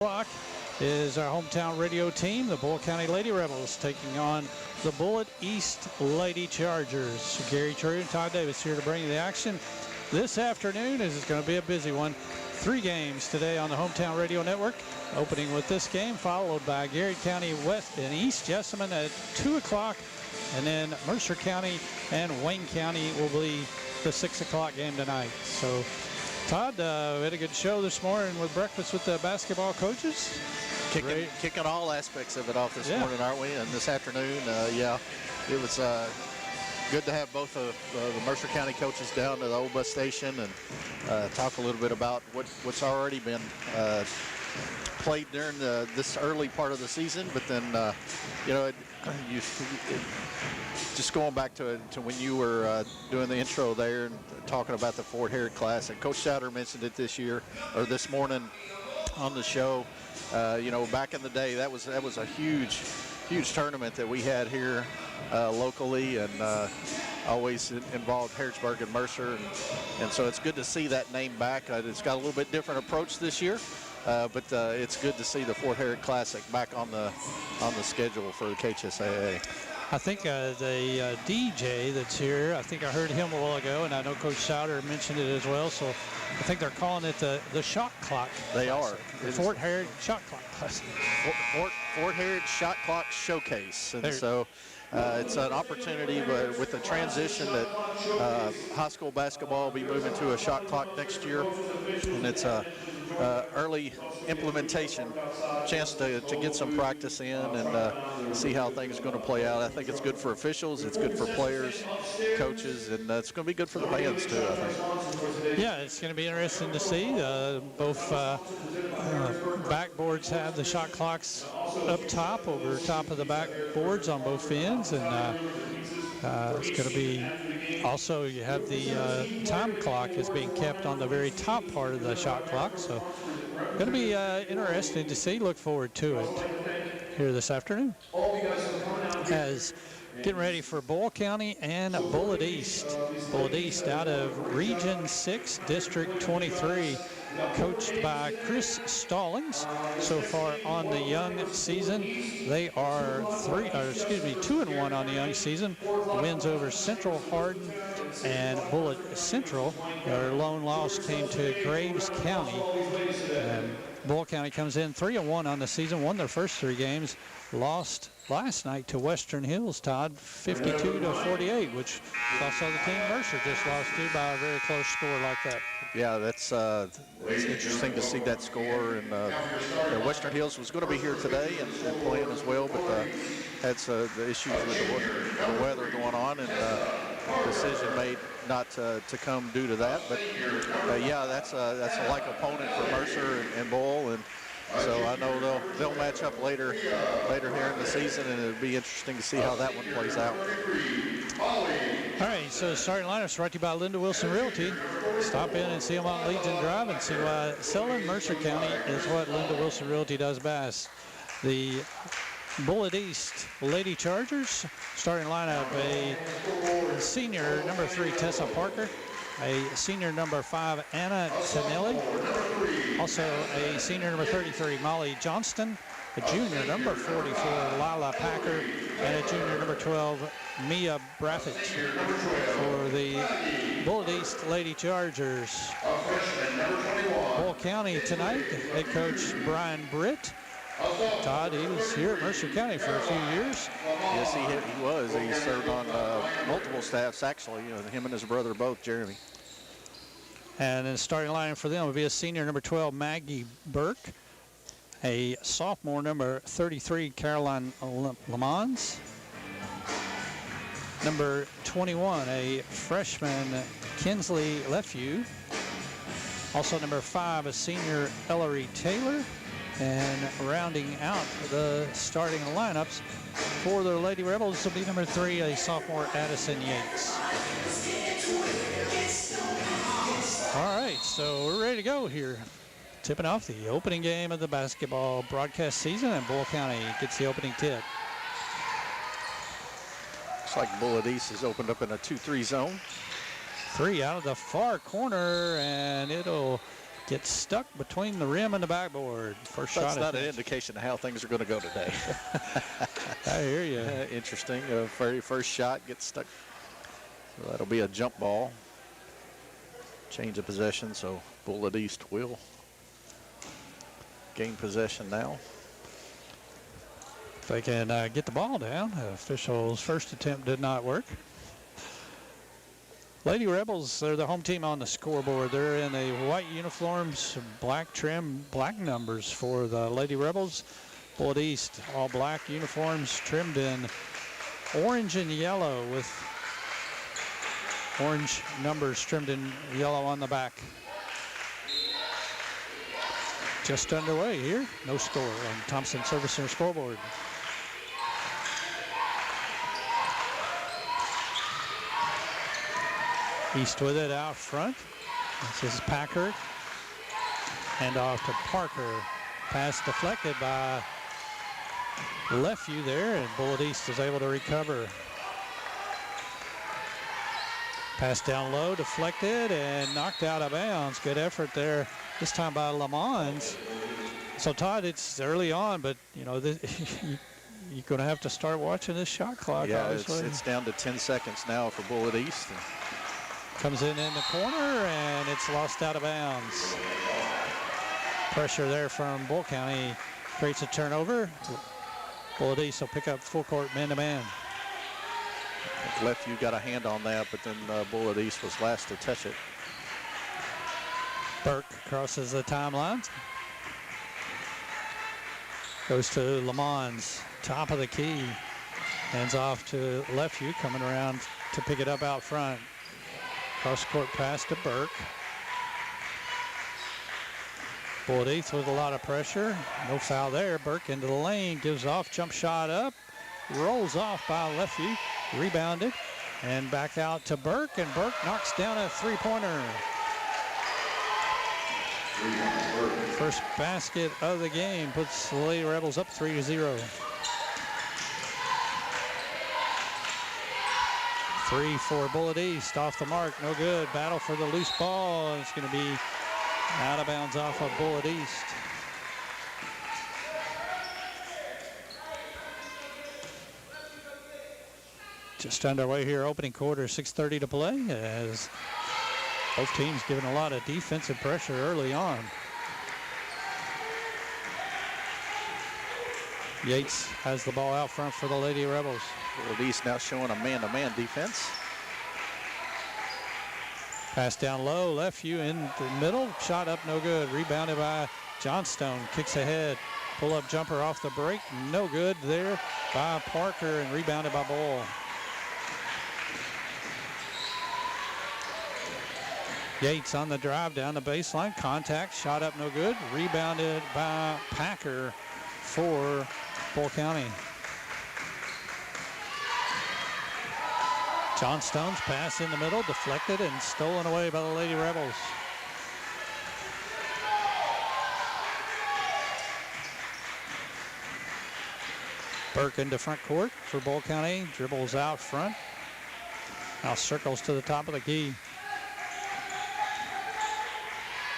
O'clock is our hometown radio team, the Bull County Lady Rebels, taking on the Bullitt East Lady Chargers. Gary True and Todd Davis here to bring you the action. This afternoon is going to be a busy one. 3 games today on the hometown radio network, opening with this game, followed by Garrett County West and East Jessamine at 2 o'clock, and then Mercer County and Wayne County will be the 6 o'clock game tonight. So Todd, we had a good show this morning with breakfast with the basketball coaches. Kicking all aspects of it off this morning, aren't we? And this afternoon, it was good to have both of the Mercer County coaches down to the old bus station and talk a little bit about what's already been played during this early part of the season. But then, just going back to when you were doing the intro there and talking about the Fort Herod Classic. Coach Souter mentioned it this morning on the show. Back in the day, that was a huge tournament that we had here locally, and always involved Harrodsburg and Mercer, and so it's good to see that name back. It's got a little bit different approach this year, but it's good to see the Fort Herod Classic back on the schedule for the KHSAA. I think the DJ that's here, I think I heard him a while ago, and I know Coach Souter mentioned it as well, so I think they're calling it the Shot Clock. They are. The Fort Herod Shot Clock Classic. Fort Herod Shot Clock Showcase. And so it's an opportunity with the transition that high school basketball will be moving to a shot clock next year, and it's a early implementation chance to get some practice in and see how things are going to play out. I think it's good for officials, it's good for players, coaches, and it's going to be good for the bands too, I think. Yeah, it's going to be interesting to see. Both backboards have the shot clocks up top, over top of the backboards on both ends, and it's going to be also, you have the time clock is being kept on the very top part of the shot clock, so going to be interesting to see. Look forward to it here this afternoon. As getting ready for Bull County and Bullitt East. Bullitt East out of Region 6, District 23, coached by Chris Stallings. So far on the young season, they are 2-1 on the young season. Wins over Central Hardin and Bullitt Central. Their lone loss came to Graves County. And Bull County comes in 3-1 on the season, won their first 3 games, lost last night to Western Hills, Todd, 52-48, which also the team Mercer just lost to by a very close score like that. Yeah, that's it's interesting to see that score. And Western Hills was going to be here today and playing as well, but had the issues with the weather going on, and decision made not to come due to that. But yeah, that's a like opponent for Mercer and Bull, and so I know they'll match up later here in the season, and it'll be interesting to see how that one plays out. All right, so starting lineups brought to you by Linda Wilson Realty. Stop in and see them on Legion Drive and see why selling Mercer County is what Linda Wilson Realty does best. The Bullitt East Lady Chargers starting lineup: a senior number 3 Tessa Parker, a senior number 5 Anna Tonelli, also a senior number 33 Molly Johnston, a junior number 44 Lila Packer, and a junior number 12 Mia Braffett for the Bullitt East Lady Chargers. Bull County tonight, head coach Brian Britt. Todd, he was here at Mercer County for a few years. Yes, he was. He served on multiple staffs, actually. Him and his brother both, Jeremy. And then starting line for them would be a senior number 12 Maggie Burke, a sophomore number 33 Caroline Lamons, number 21 a freshman Kinsley Lefew, also number 5 a senior Ellery Taylor, and rounding out the starting lineups for the Lady Rebels will be number 3 a sophomore Addison Yates. All right, so we're ready to go here. Tipping off the opening game of the basketball broadcast season, and Bull County gets the opening tip. Looks like Bullitt East has opened up in a 2-3 zone. 3 out of the far corner, and it'll gets stuck between the rim and the backboard. First shot. That's not an indication of how things are going to go today. I hear you. Interesting. Very first shot gets stuck. So that'll be a jump ball. Change of possession, so Bullitt East will gain possession now. If they can get the ball down. Officials' first attempt did not work. Lady Rebels, they're the home team on the scoreboard. They're in a white uniforms, black trim, black numbers for the Lady Rebels. Bullitt East, all black uniforms trimmed in orange and yellow with orange numbers trimmed in yellow on the back. Just underway here. No score on Thompson Service Center scoreboard. East with it out front. This is Packer. Hand off to Parker. Pass deflected by Lefeview there, and Bullitt East is able to recover. Pass down low, deflected, and knocked out of bounds. Good effort there, this time by Lamons. So, Todd, it's early on, but, you know, you're going to have to start watching this shot clock. Yeah, obviously. it's down to 10 seconds now for Bullitt East. Comes in the corner, and it's lost out of bounds. Pressure there from Bull County creates a turnover. Bullitt East will pick up full court man-to-man. Lefeview got a hand on that, but then Bullitt East was last to touch it. Burke crosses the timeline. Goes to Lamons, top of the key. Hands off to Lefeview, coming around to pick it up out front. Cross-court pass to Burke. Bullitt East with a lot of pressure. No foul there. Burke into the lane, gives off, jump shot up. Rolls off by Lefeview. Rebounded. And back out to Burke, and Burke knocks down a three-pointer. First basket of the game puts the Lady Rebels up 3-0. 3 for Bullitt East, off the mark, no good. Battle for the loose ball. It's going to be out of bounds off of Bullitt East. Just underway here, opening quarter, 6:30 to play, as both teams giving a lot of defensive pressure early on. Yates has the ball out front for the Lady Rebels. Bullitt East now showing a man-to-man defense. Pass down low, Lefeview in the middle, shot up, no good. Rebounded by Johnstone, kicks ahead. Pull-up jumper off the break, no good there by Parker, and rebounded by Bull. Yates on the drive down the baseline, contact, shot up, no good. Rebounded by Packer for Bull County. Johnstone's pass in the middle, deflected and stolen away by the Lady Rebels. Burke into front court for Bull County, dribbles out front. Now circles to the top of the key.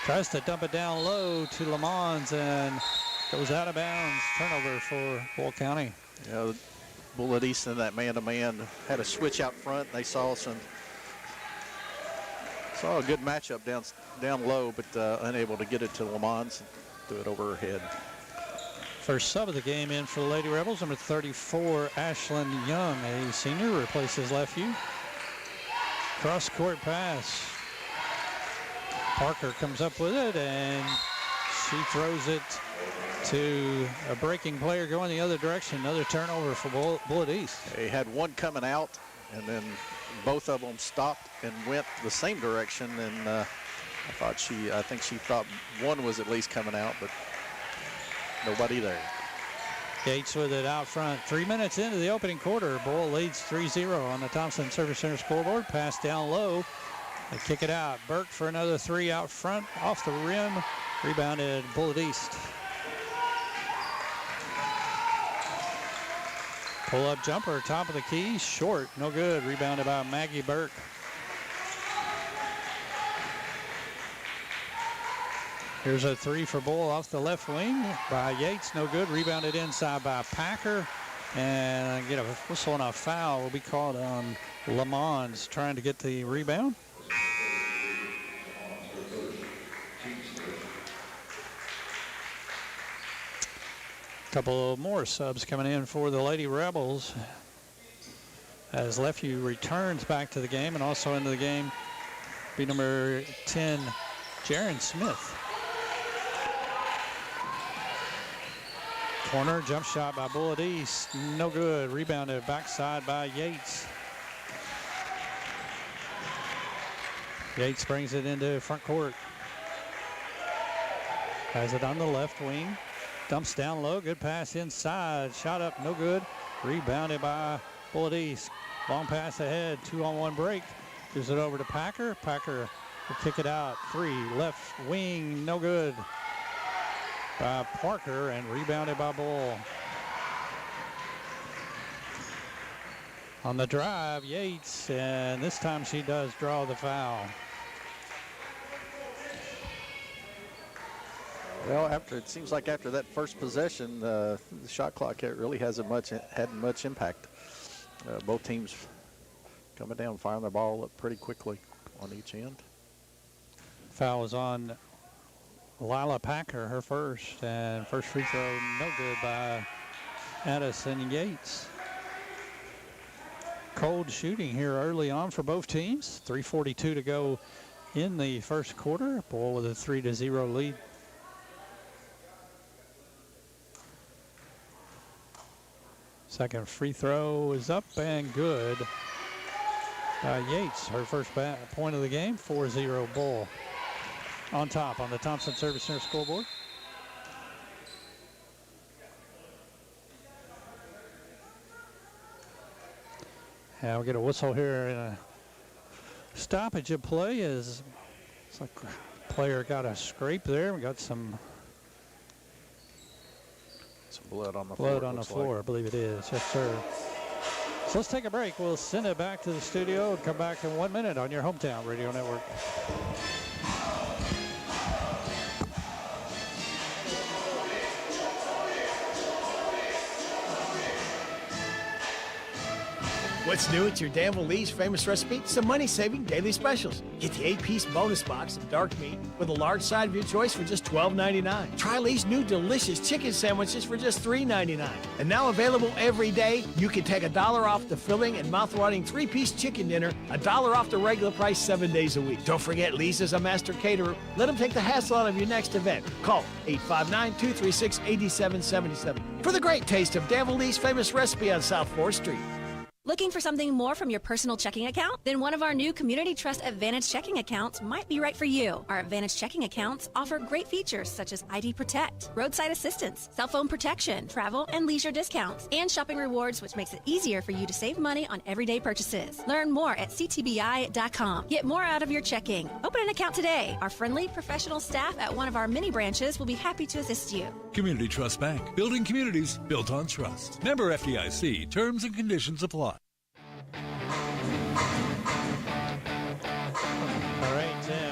Tries to dump it down low to Lamons and goes out of bounds. Turnover for Bull County. Yeah, Bullitt East in that man-to-man had a switch out front. They saw a good matchup down low, but unable to get it to Lamons and threw it over her head. First sub of the game in for the Lady Rebels, number 34, Ashlyn Young, a senior, replaces Lefeview. Cross-court pass. Parker comes up with it, and she throws it to a breaking player going the other direction. Another turnover for Bullitt East. They had one coming out, and then both of them stopped and went the same direction. And I think she thought one was at least coming out, but nobody there. Yates with it out front. 3 minutes into the opening quarter. Bull leads 3-0 on the Thompson Service Center scoreboard. Pass down low. They kick it out. Burke for another three out front, off the rim. Rebounded Bullitt East. Pull-up jumper, top of the key, short, no good. Rebounded by Maggie Burke. Here's a three for Bull off the left wing by Yates. No good. Rebounded inside by Packer. And get a whistle and a foul will be called on Lamons trying to get the rebound. Couple more subs coming in for the Lady Rebels as Lefeview returns back to the game, and also into the game be number 10, Jaron Smith. Corner jump shot by Bullitt East, no good. Rebounded backside by Yates. Yates brings it into front court. Has it on the left wing. Dumps down low, good pass inside. Shot up, no good. Rebounded by Bullitt East. Long pass ahead, 2-on-1 break. Gives it over to Packer. Packer will kick it out. Three, left wing, no good. By Parker and rebounded by Bull. On the drive, Yates, and this time she does draw the foul. Well, it seems like after that first possession, the shot clock really hasn't had much impact. Both teams coming down, firing the ball up pretty quickly on each end. Foul is on Lila Packer, her first, and first free throw no good by Addison Yates. Cold shooting here early on for both teams. 3:42 to go in the first quarter. Bull with a 3-0 lead. Second free throw is up and good. Yates, her first point of the game, 4-0 Bull. On top on the Thompson Service Center scoreboard. And we'll get a whistle here and a stoppage of play as it's like a player got a scrape there. We got some blood on the floor. I believe it is. Yes, sir. So let's take a break. We'll send it back to the studio and come back in 1 minute on your hometown radio network. What's new at your Danville Lee's Famous Recipe? Some money-saving daily specials. Get the 8-piece bonus box of dark meat with a large side of your choice for just $12.99. Try Lee's new delicious chicken sandwiches for just $3.99. And now available every day, you can take $1 off the filling and mouth-watering 3-piece chicken dinner, $1 off the regular price 7 days a week. Don't forget, Lee's is a master caterer. Let them take the hassle out of your next event. Call 859-236-8777 for the great taste of Danville Lee's Famous Recipe on South 4th Street. Looking for something more from your personal checking account? Then one of our new Community Trust Advantage checking accounts might be right for you. Our Advantage checking accounts offer great features such as ID Protect, roadside assistance, cell phone protection, travel and leisure discounts, and shopping rewards, which makes it easier for you to save money on everyday purchases. Learn more at ctbi.com. Get more out of your checking. Open an account today. Our friendly, professional staff at one of our many branches will be happy to assist you. Community Trust Bank, building communities built on trust. Member FDIC, terms and conditions apply.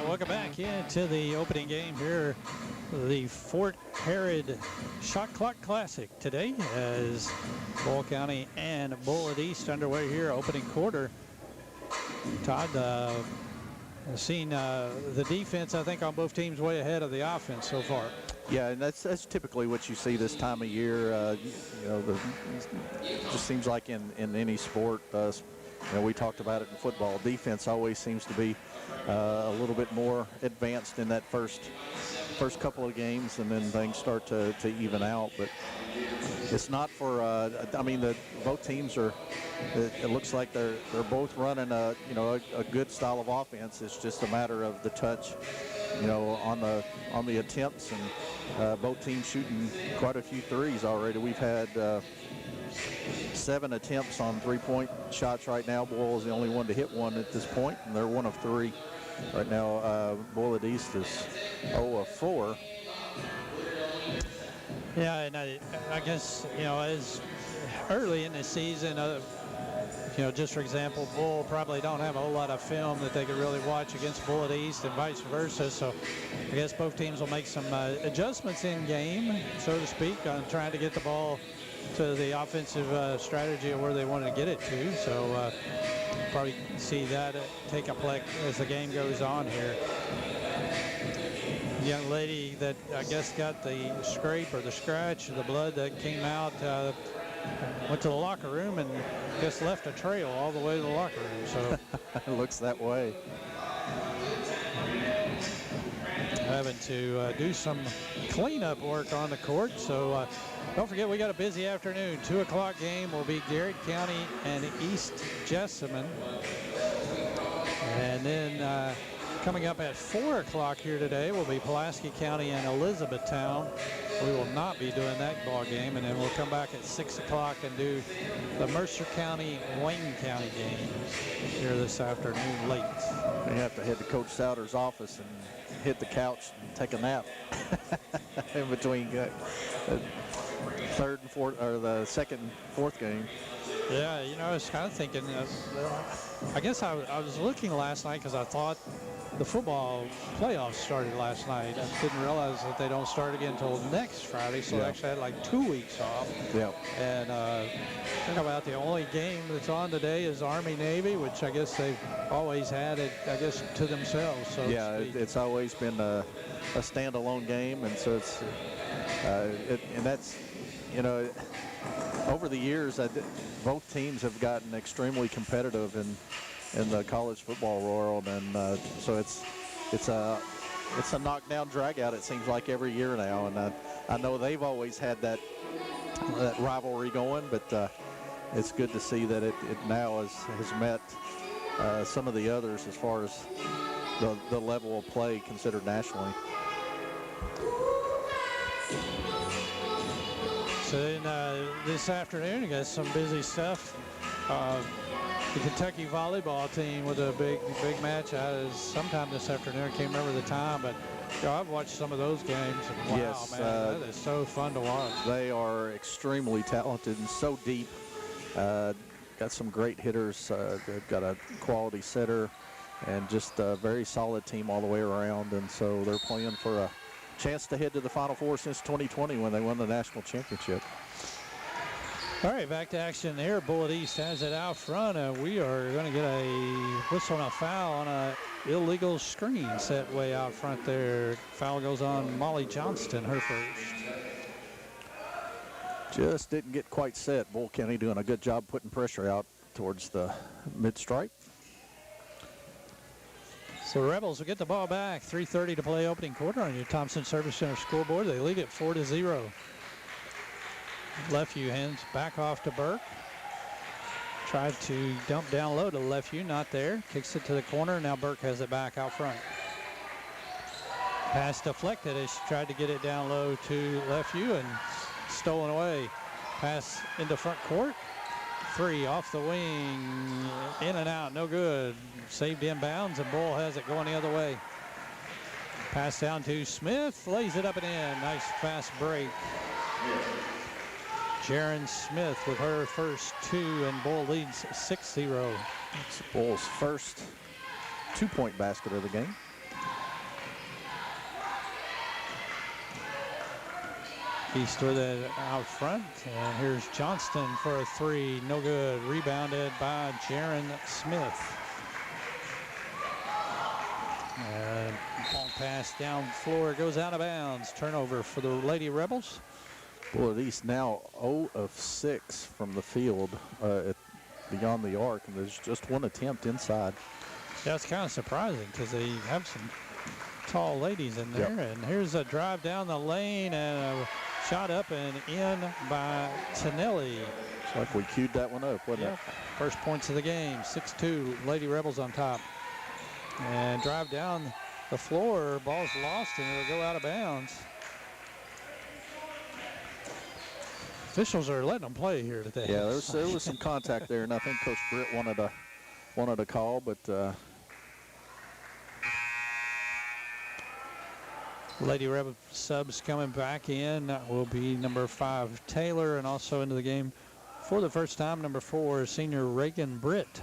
Welcome back into the opening game here, the Fort Herod Shot Clock Classic today as Bull County and Bullitt East underway here, opening quarter. Todd, seen the defense, I think, on both teams way ahead of the offense so far. Yeah, and that's typically what you see this time of year. It just seems like in any sport, we talked about it in football. Defense always seems to be a little bit more advanced in that first couple of games, and then things start to even out. But it's not for. Both teams are. It looks like they're both running a good style of offense. It's just a matter of the touch, on the attempts, and both teams shooting quite a few threes already. We've had 7 attempts on three-point shots right now. Bull is the only one to hit one at this point, and they're 1 of 3 right now. Bullitt East is 0 of 4. Yeah, and I guess, as early in the season, just for example, Bull probably don't have a whole lot of film that they could really watch against Bullitt East and vice versa. So I guess both teams will make some adjustments in game, so to speak, on trying to get the ball to the offensive strategy of where they wanted to get it to. So probably see that take effect as the game goes on here. The young lady that I guess got the scrape or the scratch or the blood that came out went to the locker room and just left a trail all the way to the locker room. So it looks that way. Having to do some cleanup work on the court. So don't forget, we got a busy afternoon. 2 o'clock game will be Garrett County and East Jessamine. And then coming up at 4 o'clock here today will be Pulaski County and Elizabethtown. We will not be doing that ball game, and then we'll come back at 6 o'clock and do the Mercer County, Wayne County games here this afternoon late. We have to head to Coach Souter's office and hit the couch and take a nap in between third and fourth, or the second and fourth game. Yeah, I was kind of thinking, I guess I was looking last night because I thought the football playoffs started last night. I didn't realize that they don't start again until next Friday, so they actually had like 2 weeks off. Yeah. And think about the only game that's on today is Army-Navy, which I guess they've always had it, I guess, to themselves. So yeah, it's always been a standalone game, and so it's and that's, over the years, both teams have gotten extremely competitive in the college football world, and so it's a knockdown drag out, it seems like, every year now. And I know they've always had that rivalry going, but it's good to see that it now has met some of the others as far as the level of play considered nationally. So then this afternoon, I got some busy stuff. The Kentucky volleyball team with a big match sometime this afternoon. I can't remember the time, but I've watched some of those games. And wow, yes, man, that is so fun to watch. They are extremely talented and so deep. Got some great hitters. They've got a quality setter and just a very solid team all the way around. And so they're playing for a chance to head to the Final Four since 2020 when they won the national championship. All right, back to action there. Bullitt East has it out front. We are going to get a whistle and a foul on a illegal screen set way out front there. Foul goes on Molly Johnston, her first. Just didn't get quite set. Bull County doing a good job putting pressure out towards the mid-stripe. So Rebels will get the ball back. 3:30 to play opening quarter on your Thompson Service Center scoreboard. They lead it 4-0. Lefeview hands back off to Burke. Tried to dump down low to Lefeview, not there. Kicks it to the corner. Now Burke has it back out front. Pass deflected as she tried to get it down low to Lefeview and stolen away. Pass into front court. 3 off the wing, in and out, no good. Saved inbounds, and Bull has it going the other way. Pass down to Smith, lays it up and in. Nice fast break. Jaron Smith with her first 2, and Bull leads 6-0. It's Bull's first 2-point basket of the game. East with it out front, and here's Johnston for a 3, no good. Rebounded by Jaron Smith. And long pass down floor, goes out of bounds. Turnover for the Lady Rebels. Bullitt East now 0 of 6 from the field beyond the arc, and there's just one attempt inside. Yeah, it's kind of surprising because they have some tall ladies in there. Yep. And here's a drive down the lane and a shot up and in by Tonelli. It's like we queued that one up, wasn't it? First points of the game, 6-2, Lady Rebels on top. And drive down the floor, ball's lost and it'll go out of bounds. Officials are letting them play here today. Yeah, there was some contact there, and I think Coach Britt wanted a call, but Lady Rebel subs coming back in. That will be number 5 Taylor, and also into the game for the first time, number 4, senior Reagan Britt.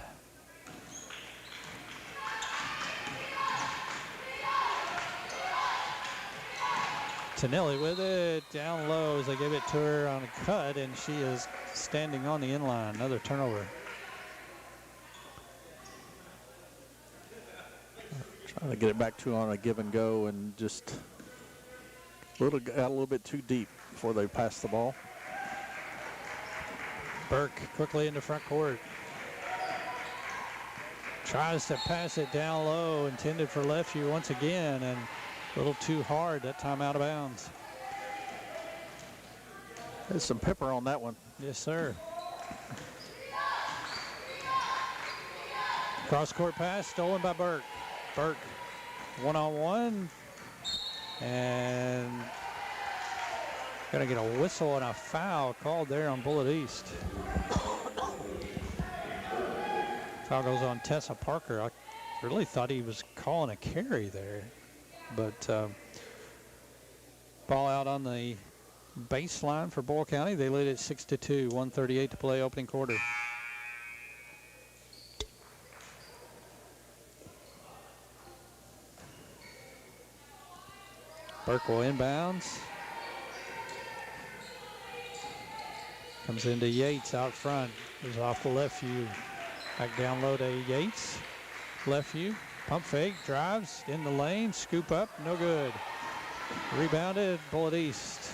Tonelli with it, down low as they gave it to her on a cut, and she is standing on the inline. Another turnover. Trying to get it back to on a give and go, and just got a little bit too deep before they passed the ball. Burke quickly into front court. Tries to pass it down low, intended for Lefeview once again, and a little too hard that time, out of bounds. There's some pepper on that one. Yes, sir. Cross court pass stolen by Burke. Burke one-on-one, and gonna get a whistle and a foul called there on Bullitt East. Foul goes on Tessa Parker. I really thought he was calling a carry there, but ball out on the baseline for Boyle County. They lead at 6-2, 1:38 to play, opening quarter. Burke will inbounds. Comes into Yates out front. Is off the left view. Back down low to Yates. Left view. Pump fake. Drives in the lane. Scoop up. No good. Rebounded. Bullitt East.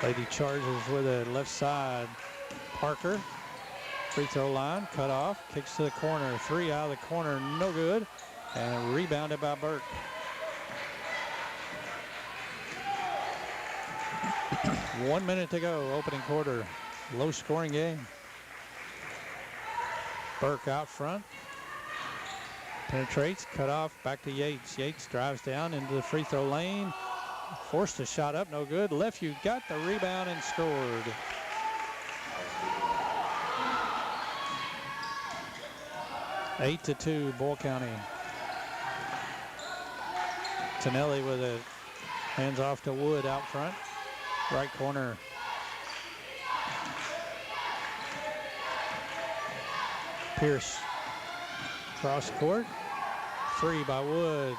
Lady Chargers with it left side. Parker. Free throw line. Cut off. Kicks to the corner. 3 out of the corner. No good. And rebounded by Burke. One minute to go, opening quarter. Low scoring game. Burke out front. Penetrates, cut off, back to Yates. Yates drives down into the free throw lane. Forced a shot up, no good. Lefeview got the rebound and scored. Eight to 2, Boyle County. Tonelli with it. Hands off to Wood out front. Right corner. Pierce. Cross court. 3 by Wood.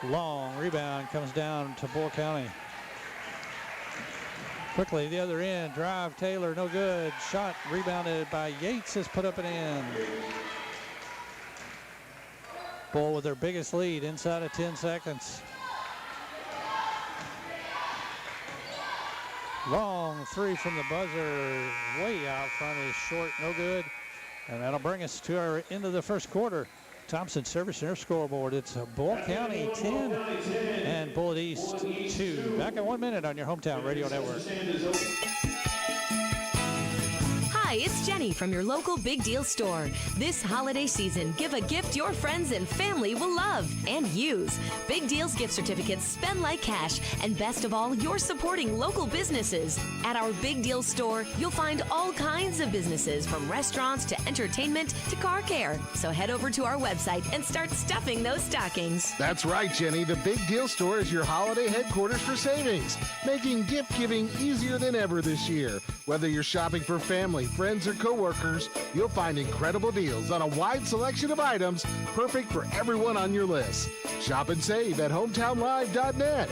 Long rebound comes down to Boyle County. Quickly the other end. Drive Taylor, no good. Shot rebounded by Yates is put up and in. Boyle with their biggest lead inside of 10 seconds. Long 3 from the buzzer, way out front is short, no good. And that'll bring us to our end of the first quarter. Thompson Service Center scoreboard. It's Boyle County 10 and Bullitt East 2. Back in 1 minute on your hometown radio network. Hi, it's Jenny from your local Big Deal store. This holiday season, give a gift your friends and family will love and use. Big Deal's gift certificates spend like cash, and best of all, you're supporting local businesses. At our Big Deal store, you'll find all kinds of businesses, from restaurants to entertainment to car care. So head over to our website and start stuffing those stockings. That's right, Jenny. The Big Deal store is your holiday headquarters for savings, making gift giving easier than ever this year. Whether you're shopping for family, friends, or coworkers, you'll find incredible deals on a wide selection of items perfect for everyone on your list. Shop and save at hometownlive.net.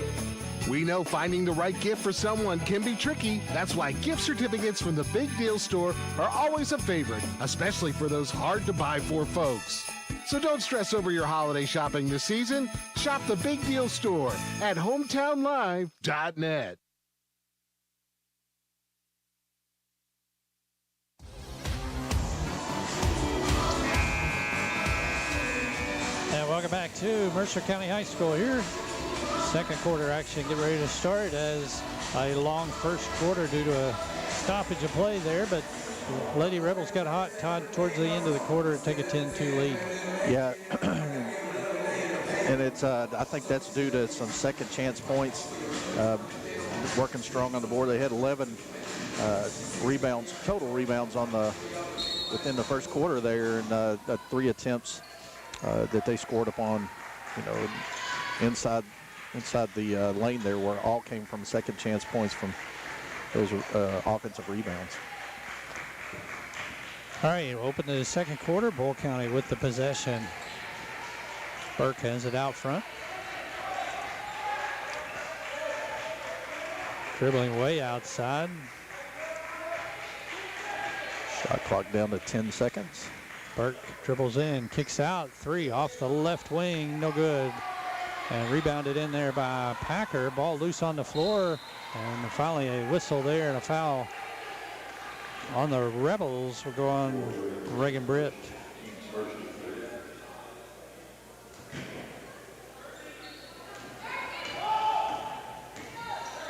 We know finding the right gift for someone can be tricky. That's why gift certificates from the Big Deal store are always a favorite, especially for those hard-to-buy-for folks. So don't stress over your holiday shopping this season. Shop the Big Deal store at hometownlive.net. And welcome back to Mercer County High School here. Second quarter action get ready to start as a long first quarter due to a stoppage of play there, but Lady Rebels got hot towards the end of the quarter and take a 10-2 lead. Yeah, and it's I think that's due to some second chance points, working strong on the board. They had 11 rebounds, total rebounds within the first quarter there, and 3 attempts that they scored upon, inside the lane there, where all came from second chance points from those offensive rebounds. All right, open the second quarter. Bull County with the possession. Burke has it out front. Dribbling way outside. Shot clock down to 10 seconds. Burke dribbles in, kicks out, 3 off the left wing, no good. And rebounded in there by Packer. Ball loose on the floor. And finally a whistle there and a foul on the Rebels. Will go on Reagan Britt.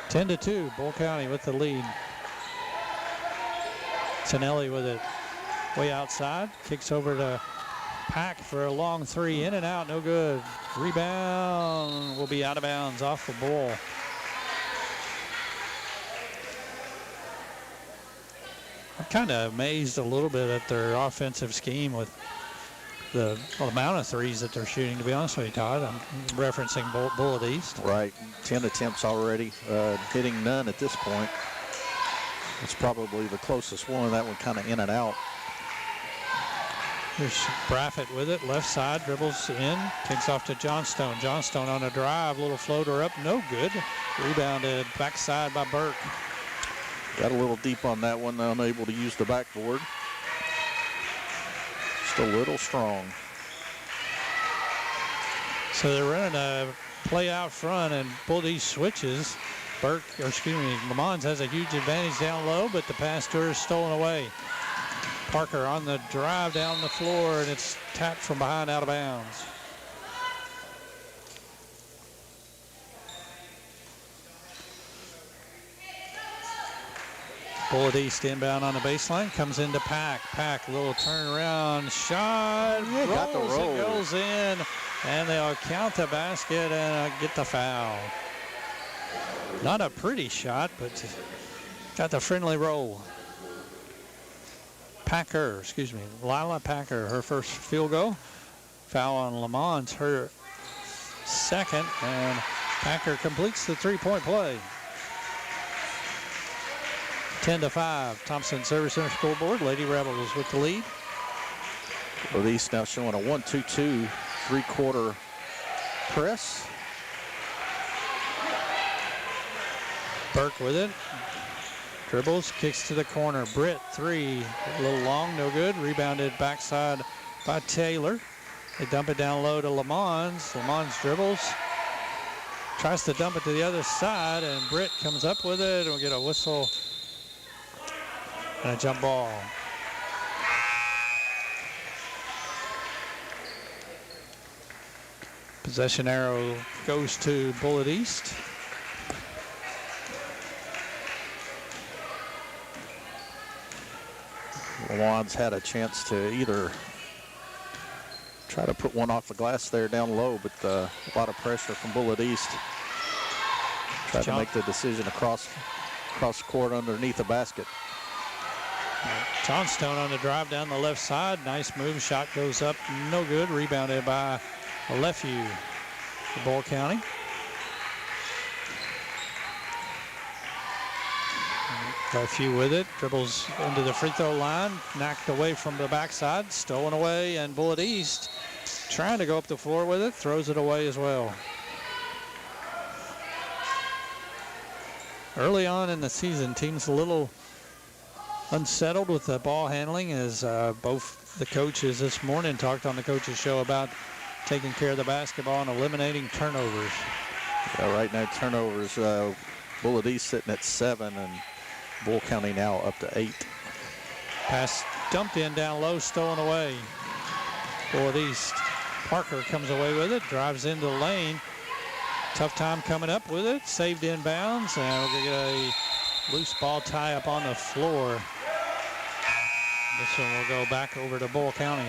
Ten to 2, Bull County with the lead. Tonelli with it way outside. Kicks over to Pack for a long 3, in and out, no good. Rebound will be out of bounds off the ball. I'm kind of amazed a little bit at their offensive scheme with the amount of threes that they're shooting, to be honest with you, Todd. I'm referencing Bullitt East. Right, 10 attempts already, hitting none at this point. It's probably the closest one. That one kind of in and out. Here's Braffett with it, left side, dribbles in, kicks off to Johnstone. Johnstone on a drive, little floater up, no good. Rebounded backside by Burke. Got a little deep on that one, unable to use the backboard. Just a little strong. So they're running a play out front, and Bull East switches. Lamont has a huge advantage down low, but the pass to her is stolen away. Parker on the drive down the floor, and it's tapped from behind out of bounds. Bullitt East inbound on the baseline, comes into Pack. Pack, little turnaround shot, got the roll. It goes in, and they'll count the basket and get the foul. Not a pretty shot, but got the friendly roll. Lila Packer, her first field goal. Foul on Lamont's her second, and Packer completes the three-point play. 10-5, Thompson Service Center scoreboard. Lady Rebels with the lead. Well, East now showing a 1-2-2 three-quarter press. Burke with it. Dribbles, kicks to the corner. Britt, 3, a little long, no good. Rebounded backside by Taylor. They dump it down low to Lamons. Lamons dribbles. Tries to dump it to the other side, and Britt comes up with it, and we'll get a whistle and a jump ball. Possession arrow goes to Bullitt East. Lawan's had a chance to either try to put one off the glass there down low, but a lot of pressure from Bullitt East. Tried to make the decision across the court underneath the basket. Johnstone on the drive down the left side. Nice move. Shot goes up. No good. Rebounded by Lefevue for Bull County. Lefevue with it. Dribbles into the free throw line. Knocked away from the backside. Stolen away. And Bullitt East trying to go up the floor with it. Throws it away as well. Early on in the season, teams a little unsettled with the ball handling, as both the coaches this morning talked on the coaches show about taking care of the basketball and eliminating turnovers. Yeah, right now turnovers, Bullitt East sitting at 7 and Bull County now up to 8. Pass dumped in down low, stolen away. Bullitt East. Parker comes away with it, drives into the lane. Tough time coming up with it, saved inbounds, and we're going to get a loose ball tie up on the floor. This one will go back over to Bull County.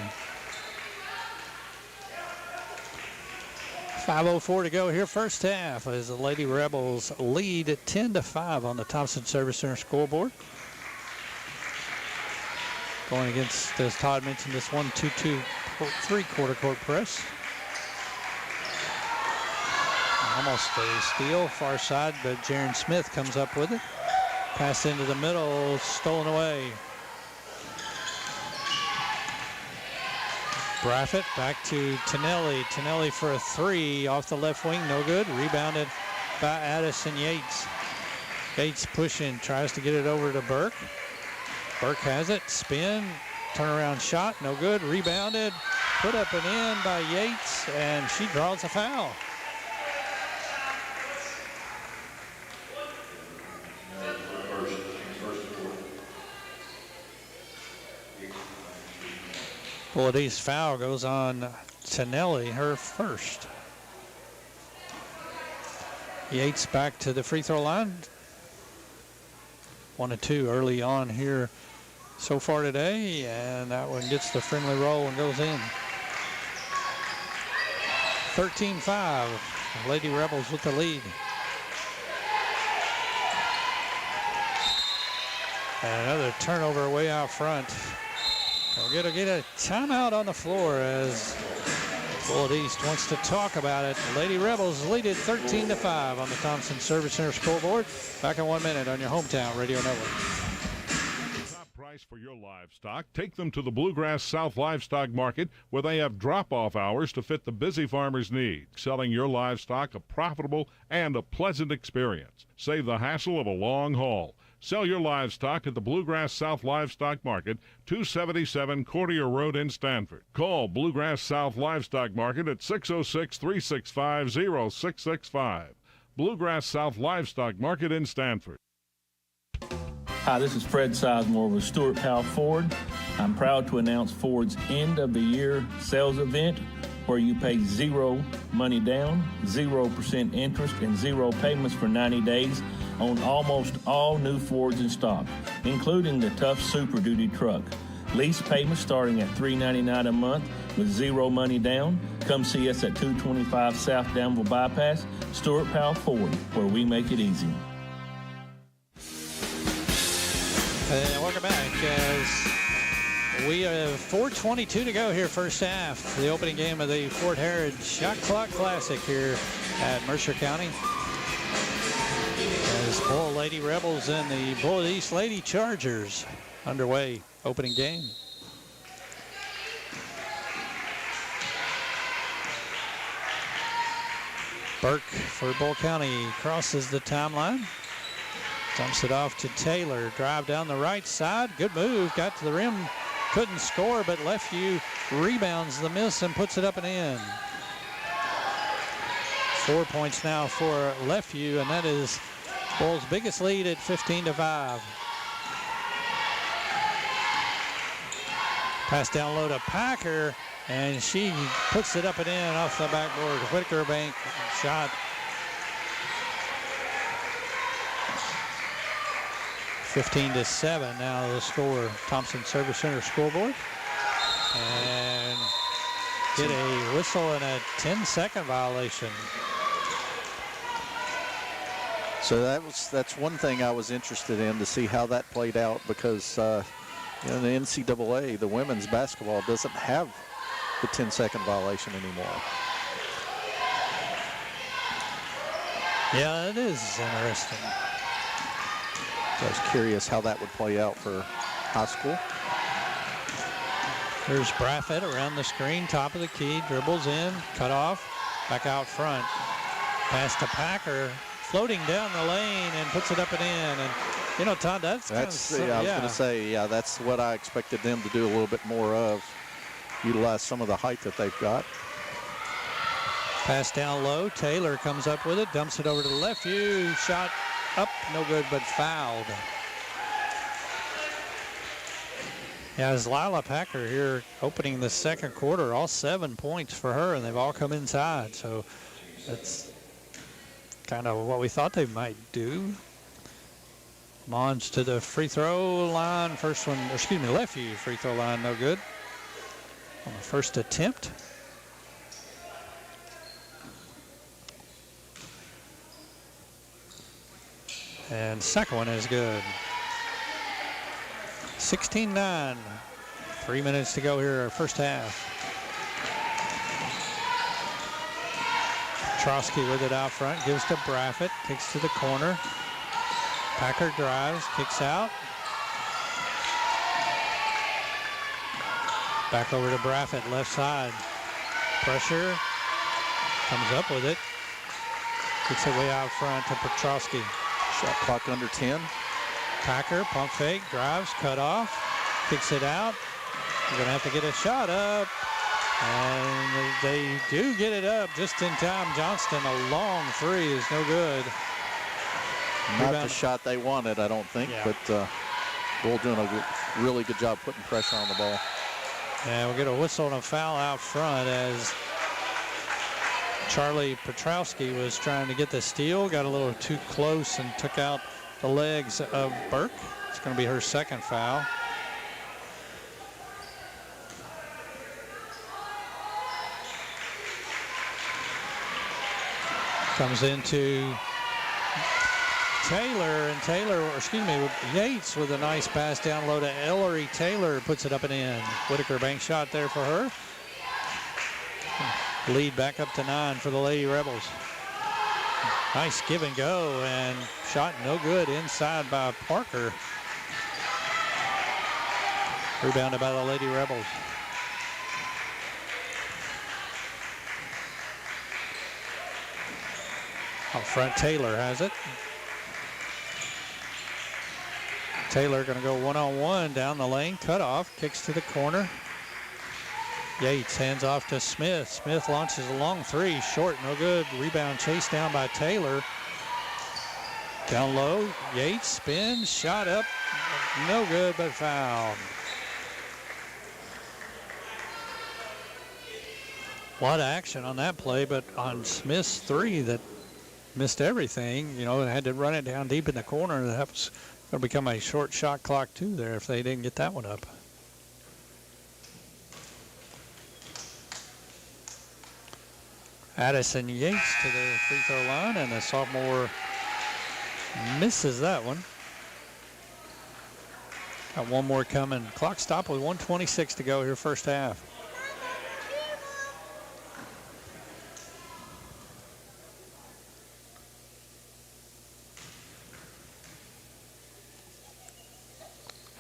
5:04 to go here, first half, as the Lady Rebels lead at 10-5 on the Thompson Service Center scoreboard. Going against, as Todd mentioned, this 1-2-2 three-quarter court press. almost a steal, far side, but Jaron Smith comes up with it. Pass into the middle, stolen away. Braffett back to Tonelli. Tonelli for a three off the left wing, no good. Rebounded by Addison Yates. Yates pushing, tries to get it over to Burke. Burke has it, spin, turnaround shot, no good. Rebounded, put up and in by Yates, and she draws a foul. Bulletti's foul goes on Tonelli, her first. Yates back to the free throw line. 1 of 2 early on here so far today, and that one gets the friendly roll and goes in. 13-5, Lady Rebels with the lead. And another turnover way out front. We'll get a timeout on the floor as Bullet East wants to talk about it. Lady Rebels lead it 13-5 on the Thompson Service Center scoreboard. Back in 1 minute on your hometown radio network. Top price for your livestock. Take them to the Bluegrass South Livestock Market, where they have drop-off hours to fit the busy farmer's need. Selling your livestock a profitable and a pleasant experience. Save the hassle of a long haul. Sell your livestock at the Bluegrass South Livestock Market, 277 Courtier Road in Stanford. Call Bluegrass South Livestock Market at 606-365-0665. Bluegrass South Livestock Market in Stanford. Hi, this is Fred Sizemore with Stuart Powell Ford. I'm proud to announce Ford's end of the year sales event, where you pay zero money down, 0% interest, and zero payments for 90 days on almost all new Fords in stock, including the Tough Super Duty truck. Lease payments starting at $399 a month with zero money down. Come see us at 225 South Danville Bypass, Stuart Powell Ford, where we make it easy. Welcome back as we have 4:22 to go here first half. The opening game of the Fort Herod Shot Clock Classic here at Mercer County. As Bull Lady Rebels and the Bullet East Lady Chargers underway. Opening game. Burke for Bull County crosses the timeline. Dumps it off to Taylor. Drive down the right side. Good move. Got to the rim. Couldn't score, but Lefeview rebounds the miss and puts it up and in. 4 points now for Lefeview, and that is Bull's biggest lead at 15-5. Pass down low to Packer, and she puts it up and in off the backboard. Whitaker bank shot. 15-7 now the score. Thompson Service Center scoreboard. And get a whistle and a 10-second violation. So that's one thing I was interested in to see how that played out, because the NCAA, the women's basketball doesn't have the 10-second violation anymore. Yeah, it is interesting. So I was curious how that would play out for high school. Here's Braffett around the screen, top of the key, dribbles in, cut off, back out front. Pass to Packer, floating down the lane and puts it up and in. And, you know, Todd, that's I was going to say, that's what I expected them to do a little bit more of, utilize some of the height that they've got. Pass down low. Taylor comes up with it, dumps it over to the left. Shot up, no good, but fouled. Yeah, as Lila Packer here opening the second quarter, all 7 points for her, and they've all come inside. So that's kind of what we thought they might do. Mons to the free throw line. First one, Lefeview free throw line, no good on the first attempt. And second one is good. 16-9. 3 minutes to go here, first half. Petrosky with it out front, gives to Braffett, kicks to the corner. Packer drives, kicks out. Back over to Braffett, left side. Pressure, comes up with it. Kicks it way out front to Petrosky. Shot clock under 10. Packer, pump fake, drives, cut off, kicks it out. You're going to have to get a shot up. And they do get it up just in time. Johnston, a long three is no good. Not the shot they wanted, I don't think, but Bull doing a really good job putting pressure on the ball. And we'll get a whistle and a foul out front as Charlie Petrowski was trying to get the steal, got a little too close and took out the legs of Burke. It's going to be her second foul. Comes into Taylor, and Yates with a nice pass down low to Ellery. Taylor puts it up and in. Whitaker bank shot there for her. Lead back up to 9 for the Lady Rebels. Nice give and go, and shot no good inside by Parker. Rebounded by the Lady Rebels. Out front, Taylor has it. Taylor going to go one-on-one down the lane, cut off, kicks to the corner. Yates hands off to Smith. Smith launches a long three, short, no good. Rebound chased down by Taylor. Down low, Yates spins, shot up, no good, but fouled. A lot of action on that play, but on Smith's three that missed everything, had to run it down deep in the corner. That was going to become a short shot clock too there if they didn't get that one up. Addison Yates to the free throw line, and the sophomore misses that one. Got one more coming. Clock stop with 1:26 to go here first half.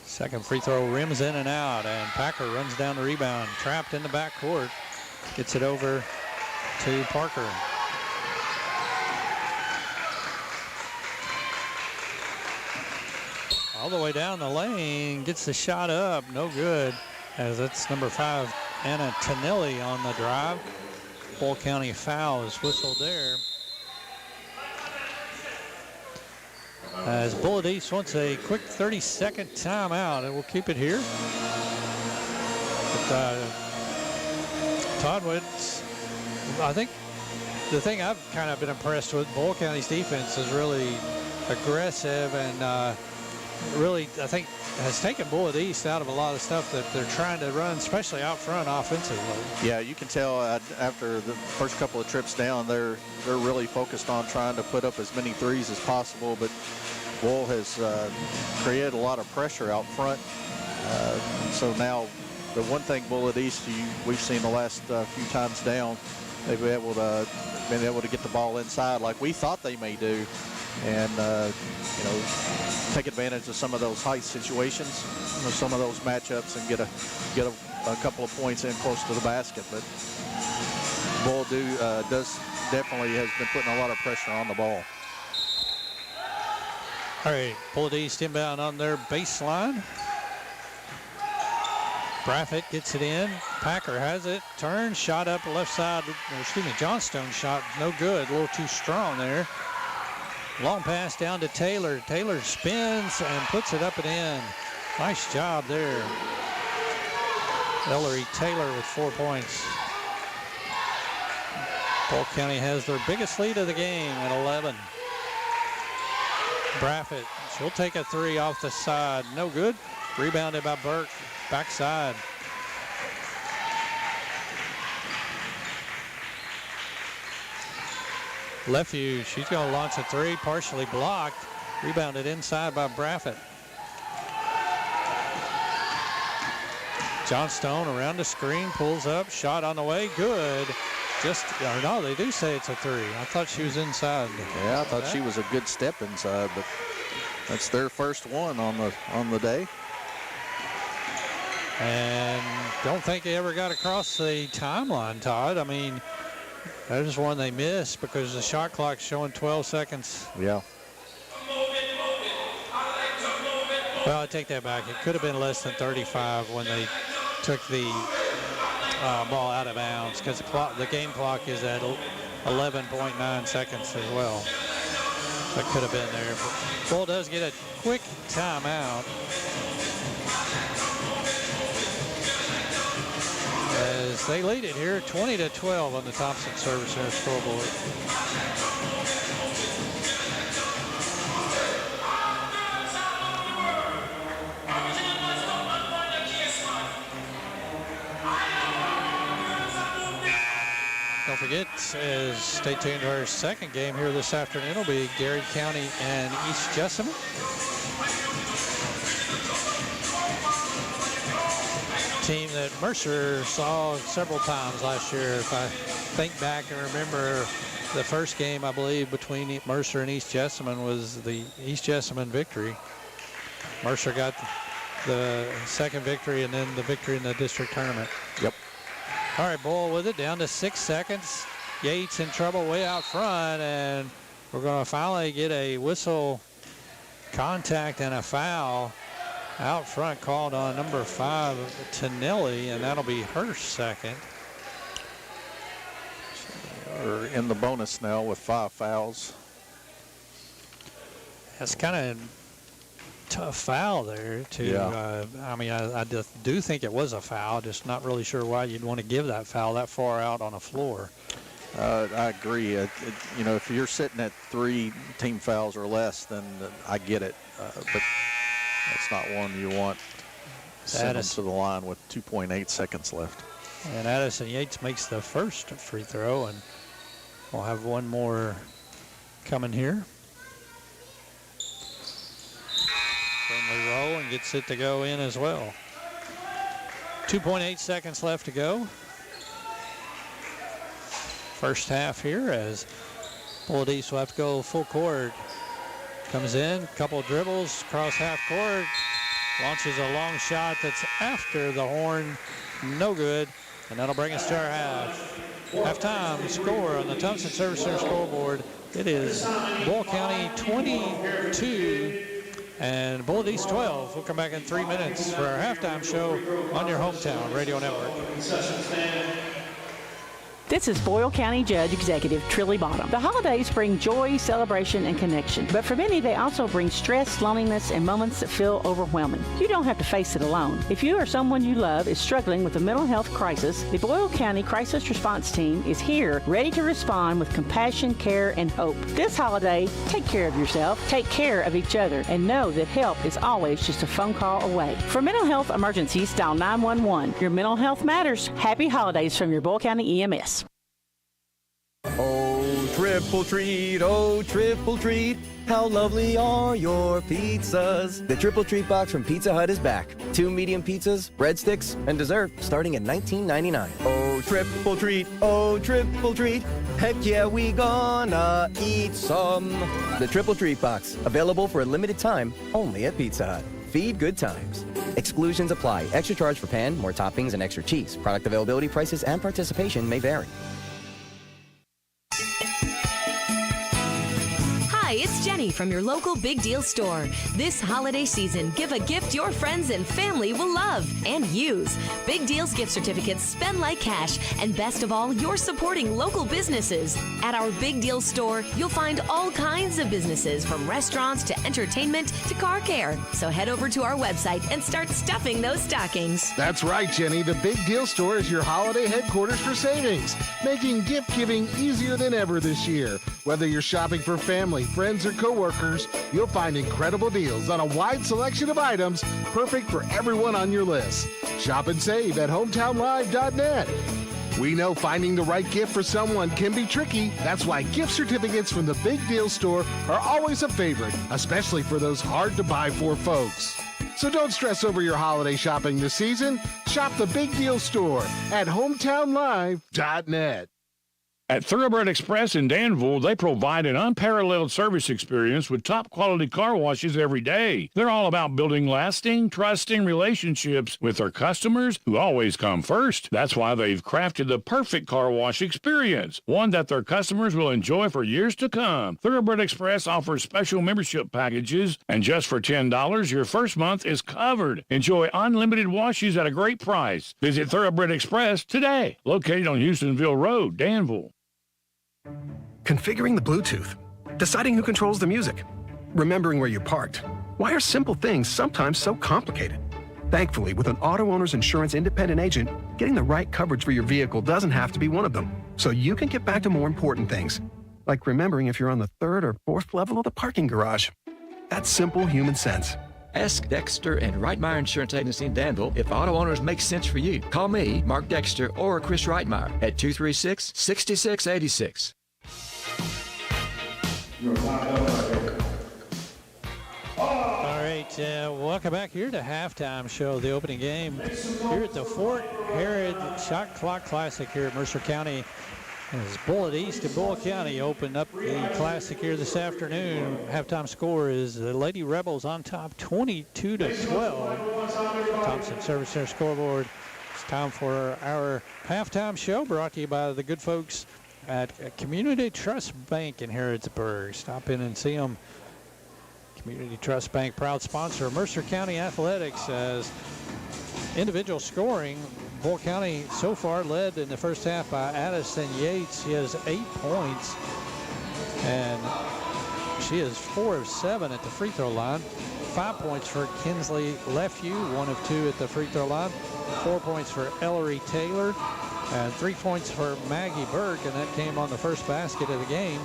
Second free throw rims in and out, and Packer runs down the rebound, trapped in the backcourt, gets it over to Parker. All the way down the lane, gets the shot up, no good, as it's number 5, Anna Tonelli on the drive. Bull County foul is whistled there. As Bullitt East wants a quick 30-second timeout, and we'll keep it here. But, Todd Woods, I think the thing I've kind of been impressed with, Bull County's defense is really aggressive and really, I think, has taken Bullitt East out of a lot of stuff that they're trying to run, especially out front offensively. Yeah, you can tell after the first couple of trips down, they're really focused on trying to put up as many threes as possible, but Bull has created a lot of pressure out front. So now the one thing Bullitt East we've seen the last few times down, they've been able to get the ball inside like we thought they may do, and take advantage of some of those height situations, some of those matchups, and get a couple of points in close to the basket. But Bull does definitely has been putting a lot of pressure on the ball. All right, Bullitt East inbound on their baseline. Braffett gets it in. Packer has it. Turns, shot up left side. Johnstone shot no good. A little too strong there. Long pass down to Taylor. Taylor spins and puts it up and in. Nice job there. Ellery Taylor with 4 points. Polk County has their biggest lead of the game at 11. Braffett, she'll take a three off the side. No good. Rebounded by Burke. Backside. Lefevue, she's going to launch a three, partially blocked. Rebounded inside by Braffett. Johnstone around the screen, pulls up, shot on the way, good. just, or no, they do say it's a 3. I thought she was inside. Yeah, I thought she was a good step inside, but that's their first one on the day. And don't think they ever got across the timeline, Todd. I mean, that is one they missed because the shot clock's showing 12 seconds. Yeah. Well, I take that back. It could have been less than 35 when they took the ball out of bounds because the game clock is at 11.9 seconds as well. That could have been there. But Bull does get a quick timeout as they lead it here 20-12 on the Thompson Service Center scoreboard. Don't forget, as stay tuned to our second game here this afternoon will be Gary County and East Jessamine. Team that Mercer saw several times last year. If I think back and remember the first game, I believe, between Mercer and East Jessamine was the East Jessamine victory. Mercer got the second victory and then the victory in the district tournament. Yep. All right, Bull with it, down to 6 seconds. Yates in trouble way out front, and we're going to finally get a whistle contact and a foul out front called on number 5, Tonelli, and that'll be her second. We're in the bonus now with 5 fouls. That's kind of tough foul there too. I mean, I just do think it was a foul, just not really sure why you'd want to give that foul that far out on a floor. I agree. You know, if you're sitting at 3 team fouls or less, then I get it. But that's not one you want sent them to the line with 2.8 seconds left. And Addison Yates makes the first free throw, and we'll have one more coming here. Friendly roll and gets it to go in as well. 2.8 seconds left to go. First half here as Bullet East will have to go full court. Comes in, couple of dribbles, across half court, launches a long shot that's after the horn, no good, and that'll bring us to our half. Halftime score on the Thompson Service Center scoreboard. It is Bull County 22 and Bullet East 12. We'll come back in 3 minutes for our halftime show on your hometown radio network. This is Boyle County Judge Executive Trilly Bottom. The holidays bring joy, celebration, and connection. But for many, they also bring stress, loneliness, and moments that feel overwhelming. You don't have to face it alone. If you or someone you love is struggling with a mental health crisis, the Boyle County Crisis Response Team is here, ready to respond with compassion, care, and hope. This holiday, take care of yourself, take care of each other, and know that help is always just a phone call away. For mental health emergencies, dial 911. Your mental health matters. Happy holidays from your Boyle County EMS. Oh, triple treat, how lovely are your pizzas. The Triple Treat Box from Pizza Hut is back. 2 medium pizzas, breadsticks, and dessert starting at $19.99. Oh, triple treat, heck yeah, we gonna eat some. The Triple Treat Box, available for a limited time only at Pizza Hut. Feed good times. Exclusions apply. Extra charge for pan, more toppings, and extra cheese. Product availability, prices, and participation may vary. Hi, it's Jenny from your local Big Deal store. This holiday season, give a gift your friends and family will love and use. Big Deal's gift certificates spend like cash, and best of all, you're supporting local businesses. At our Big Deal store, you'll find all kinds of businesses, from restaurants to entertainment to car care. So head over to our website and start stuffing those stockings. That's right, Jenny. The Big Deal Store is your holiday headquarters for savings, making gift giving easier than ever this year. Whether you're shopping for family, friends, or coworkers, you'll find incredible deals on a wide selection of items perfect for everyone on your list. Shop and save at hometownlive.net. We know finding the right gift for someone can be tricky. That's why gift certificates from the Big Deal Store are always a favorite, especially for those hard-to-buy-for folks. So don't stress over your holiday shopping this season. Shop the Big Deal Store at hometownlive.net. At Thoroughbred Express in Danville, they provide an unparalleled service experience with top-quality car washes every day. They're all about building lasting, trusting relationships with their customers who always come first. That's why they've crafted the perfect car wash experience, one that their customers will enjoy for years to come. Thoroughbred Express offers special membership packages, and just for $10, your first month is covered. Enjoy unlimited washes at a great price. Visit Thoroughbred Express today, located on Houstonville Road, Danville. Configuring the Bluetooth, deciding who controls the music, remembering where you parked. Why are simple things sometimes so complicated? Thankfully, with an auto owner's insurance independent agent, getting the right coverage for your vehicle doesn't have to be one of them. So you can get back to more important things, like remembering if you're on the 3rd or 4th level of the parking garage. That's simple human sense. Ask Dexter and Reitmeyer Insurance Agency in Danville if auto owners make sense for you. Call me, Mark Dexter, or Chris Reitmeyer at 236-6686. All right, welcome back here to halftime show, the opening game here at the Fort Herod Shot Clock Classic here at Mercer County. As Bullitt East and Bull County open up the Classic here this afternoon. Halftime score is the Lady Rebels on top 22-12. Thompson service their scoreboard. It's time for our halftime show brought to you by the good folks at Community Trust Bank in Harrodsburg. Stop in and see them. Community Trust Bank, proud sponsor of Mercer County Athletics. As individual scoring, Bull County so far led in the first half by Addison Yates. She has 8 points, and she is 4 of 7 at the free throw line. 5 points for Kinsley Lefew, 1 of 2 at the free throw line. 4 points for Ellery Taylor, and 3 points for Maggie Burke, and that came on the first basket of the game.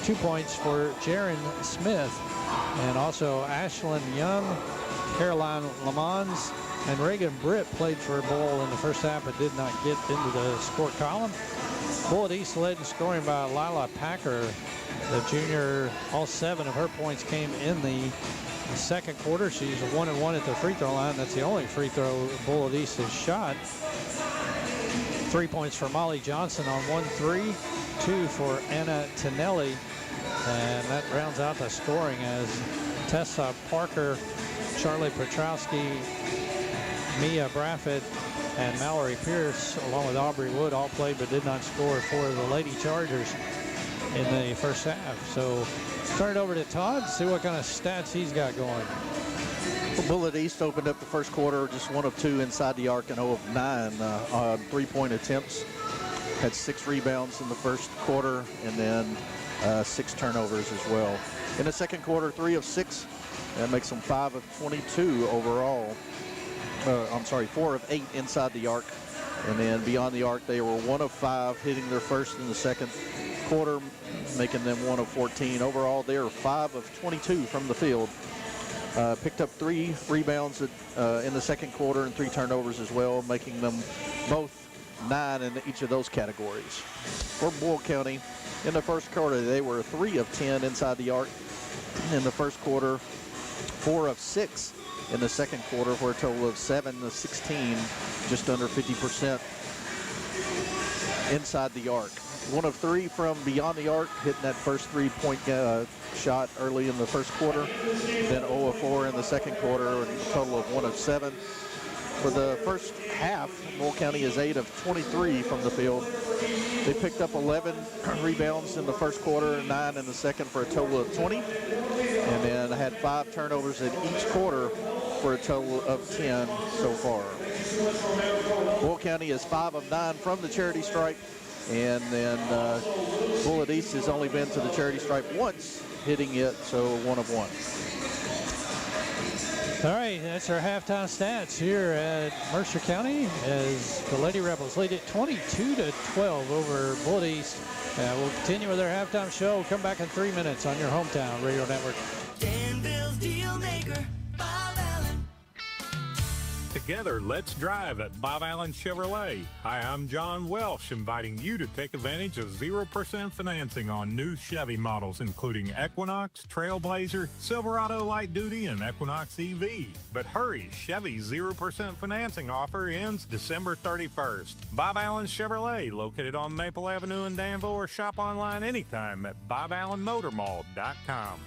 2 points for Jaron Smith, and also Ashlyn Young, Caroline Lamons, and Reagan Britt played for Bull in the first half but did not get into the score column. Bullitt East led in scoring by Lila Packer, the junior. All 7 of her points came in the second quarter. She's 1 and 1 at the free throw line. That's the only free throw Bullitt East has shot. 3 points for Molly Johnson on 1-3, 2 for Anna Tonelli, and that rounds out the scoring as Tessa Parker, Charlie Petrowski, Mia Braffett, and Mallory Pierce, along with Aubrey Wood, all played but did not score for the Lady Chargers in the first half. So turn it over to Todd, see what kind of stats he's got going. Well, Bullitt East opened up the first quarter just 1 of 2 inside the arc and 0 of 9 on 3-point attempts. Had 6 rebounds in the first quarter and then 6 turnovers as well. In the second quarter, 3 of 6. That makes them 5 of 22 overall. 4 of 8 inside the arc. And then beyond the arc, they were 1 of 5, hitting their first in the second quarter, making them 1 of 14. Overall, they are 5 of 22 from the field. Picked up 3 rebounds in the second quarter and 3 turnovers as well, making them both 9 in each of those categories. For Bull County, in the first quarter, they were 3 of 10 inside the arc. In the first quarter, 4 of 6 in the second quarter for a total of 7 of 16, just under 50% inside the arc. 1 of 3 from beyond the arc, hitting that first 3-point shot early in the first quarter. Then 0 of 4 in the second quarter, a total of 1 of 7. For the first half, Bull County is 8 of 23 from the field. They picked up 11 rebounds in the first quarter, 9 in the second for a total of 20. And then had 5 turnovers in each quarter for a total of 10 so far. Bull County is 5 of 9 from the charity stripe. And then Bullitt East has only been to the charity stripe once, hitting it, so 1 of 1. All right, that's our halftime stats here at Mercer County as the Lady Rebels lead it 22-12 over Bullitt East. We'll continue with our halftime show. Come back in 3 minutes on your hometown radio network. Danville's Deal Maker, Bob Allen. The Together, let's drive at Bob Allen Chevrolet. Hi, I'm John Welsh, inviting you to take advantage of 0% financing on new Chevy models, including Equinox, Trailblazer, Silverado Light Duty, and Equinox EV. But hurry, Chevy's 0% financing offer ends December 31st. Bob Allen Chevrolet, located on Maple Avenue in Danville, or shop online anytime at boballenmotormall.com.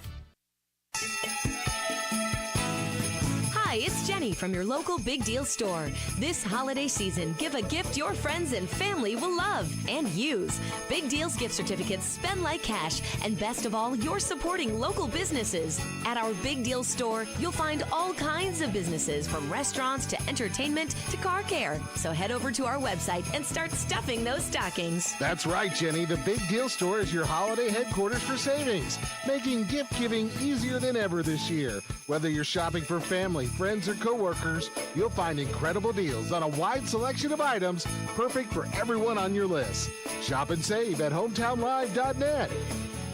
Hi, it's Jenny from your local Big Deal store. This holiday season, give a gift your friends and family will love and use. Big Deal's gift certificates spend like cash, and best of all, you're supporting local businesses. At our Big Deal store, you'll find all kinds of businesses, from restaurants to entertainment to car care. So head over to our website and start stuffing those stockings. That's right, Jenny. The Big Deal Store is your holiday headquarters for savings, making gift giving easier than ever this year. Whether you're shopping for family, friends, or coworkers, you'll find incredible deals on a wide selection of items perfect for everyone on your list. Shop and save at hometownlive.net.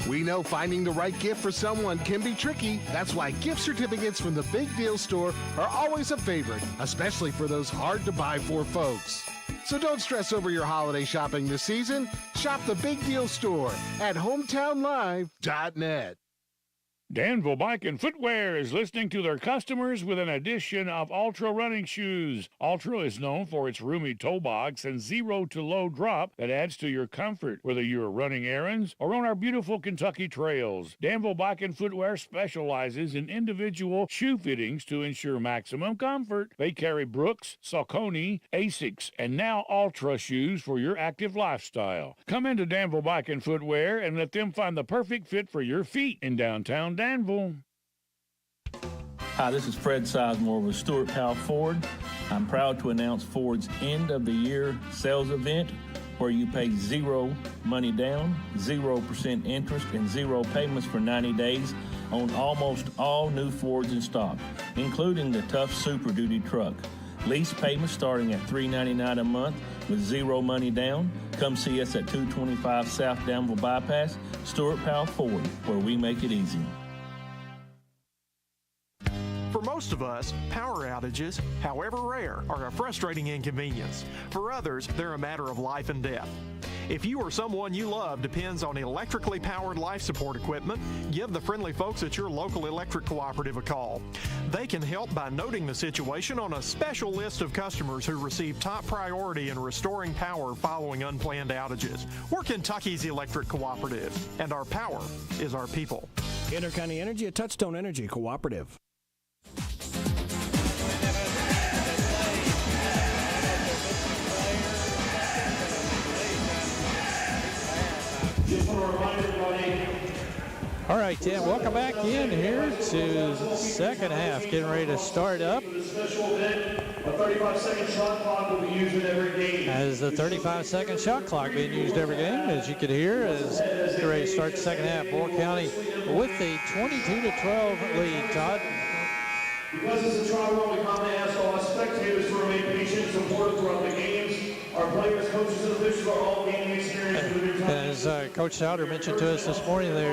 We know finding the right gift for someone can be tricky. That's why gift certificates from the Big Deal Store are always a favorite, especially for those hard-to-buy-for folks. So don't stress over your holiday shopping this season. Shop the Big Deal Store at hometownlive.net. Danville Bike and Footwear is listening to their customers with an edition of Ultra running shoes. Ultra is known for its roomy toe box and zero to low drop that adds to your comfort, whether you're running errands or on our beautiful Kentucky trails. Danville Bike and Footwear specializes in individual shoe fittings to ensure maximum comfort. They carry Brooks, Saucony, Asics, and now Ultra shoes for your active lifestyle. Come into Danville Bike and Footwear and let them find the perfect fit for your feet in downtown Danville. Hi, this is Fred Sizemore with Stuart Powell Ford. I'm proud to announce Ford's end of the year sales event, where you pay zero money down, 0% interest, and zero payments for 90 days on almost all new Fords in stock, including the Tough Super Duty truck. Lease payments starting at $399 a month with zero money down. Come see us at 225 South Danville Bypass, Stuart Powell Ford, where we make it easy. For most of us, power outages, however rare, are a frustrating inconvenience. For others, they're a matter of life and death. If you or someone you love depends on electrically powered life support equipment, give the friendly folks at your local electric cooperative a call. They can help by noting the situation on a special list of customers who receive top priority in restoring power following unplanned outages. We're Kentucky's electric cooperative, and our power is our people. Intercounty Energy, a Touchstone Energy cooperative. All right, Tim, welcome back in here to the second half, getting ready to start up. A 35-second shot clock will be used in every game. As the 35-second shot clock being used every game, as you could hear, as getting ready to start the second half. Moore County with the 22-12 lead. Todd? Because it's a trial run, we commonly ask all our spectators to remain patient and supportive throughout the games. Our players, coaches, and officials are all gaining experience with their time. As Coach Souter mentioned to us this morning, they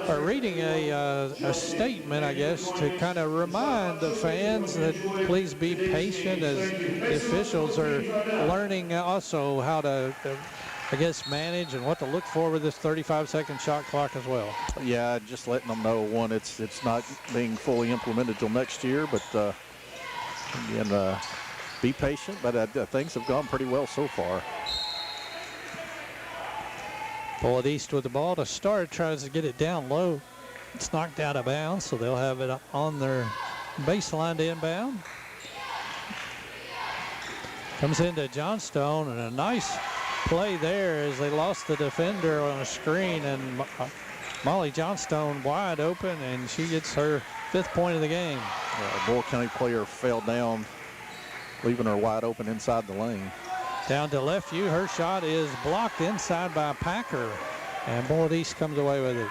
are reading a statement, I guess, to kind of remind the fans that please be patient, as the officials are learning also how to, I guess, manage and what to look for with this 35-second shot clock as well. Yeah, just letting them know, one, it's not being fully implemented till next year, but again, be patient, but things have gone pretty well so far. Bullet East with the ball to start, tries to get it down low. It's knocked out of bounds, so they'll have it on their baseline to inbound. Comes into Johnstone, and a nice play there as they lost the defender on a screen, and Molly Johnstone wide open, and she gets her 5th point of the game. A Moore County player fell down, leaving her wide open inside the lane. Down to left view, her shot is blocked inside by Packer, and Bullet East comes away with it.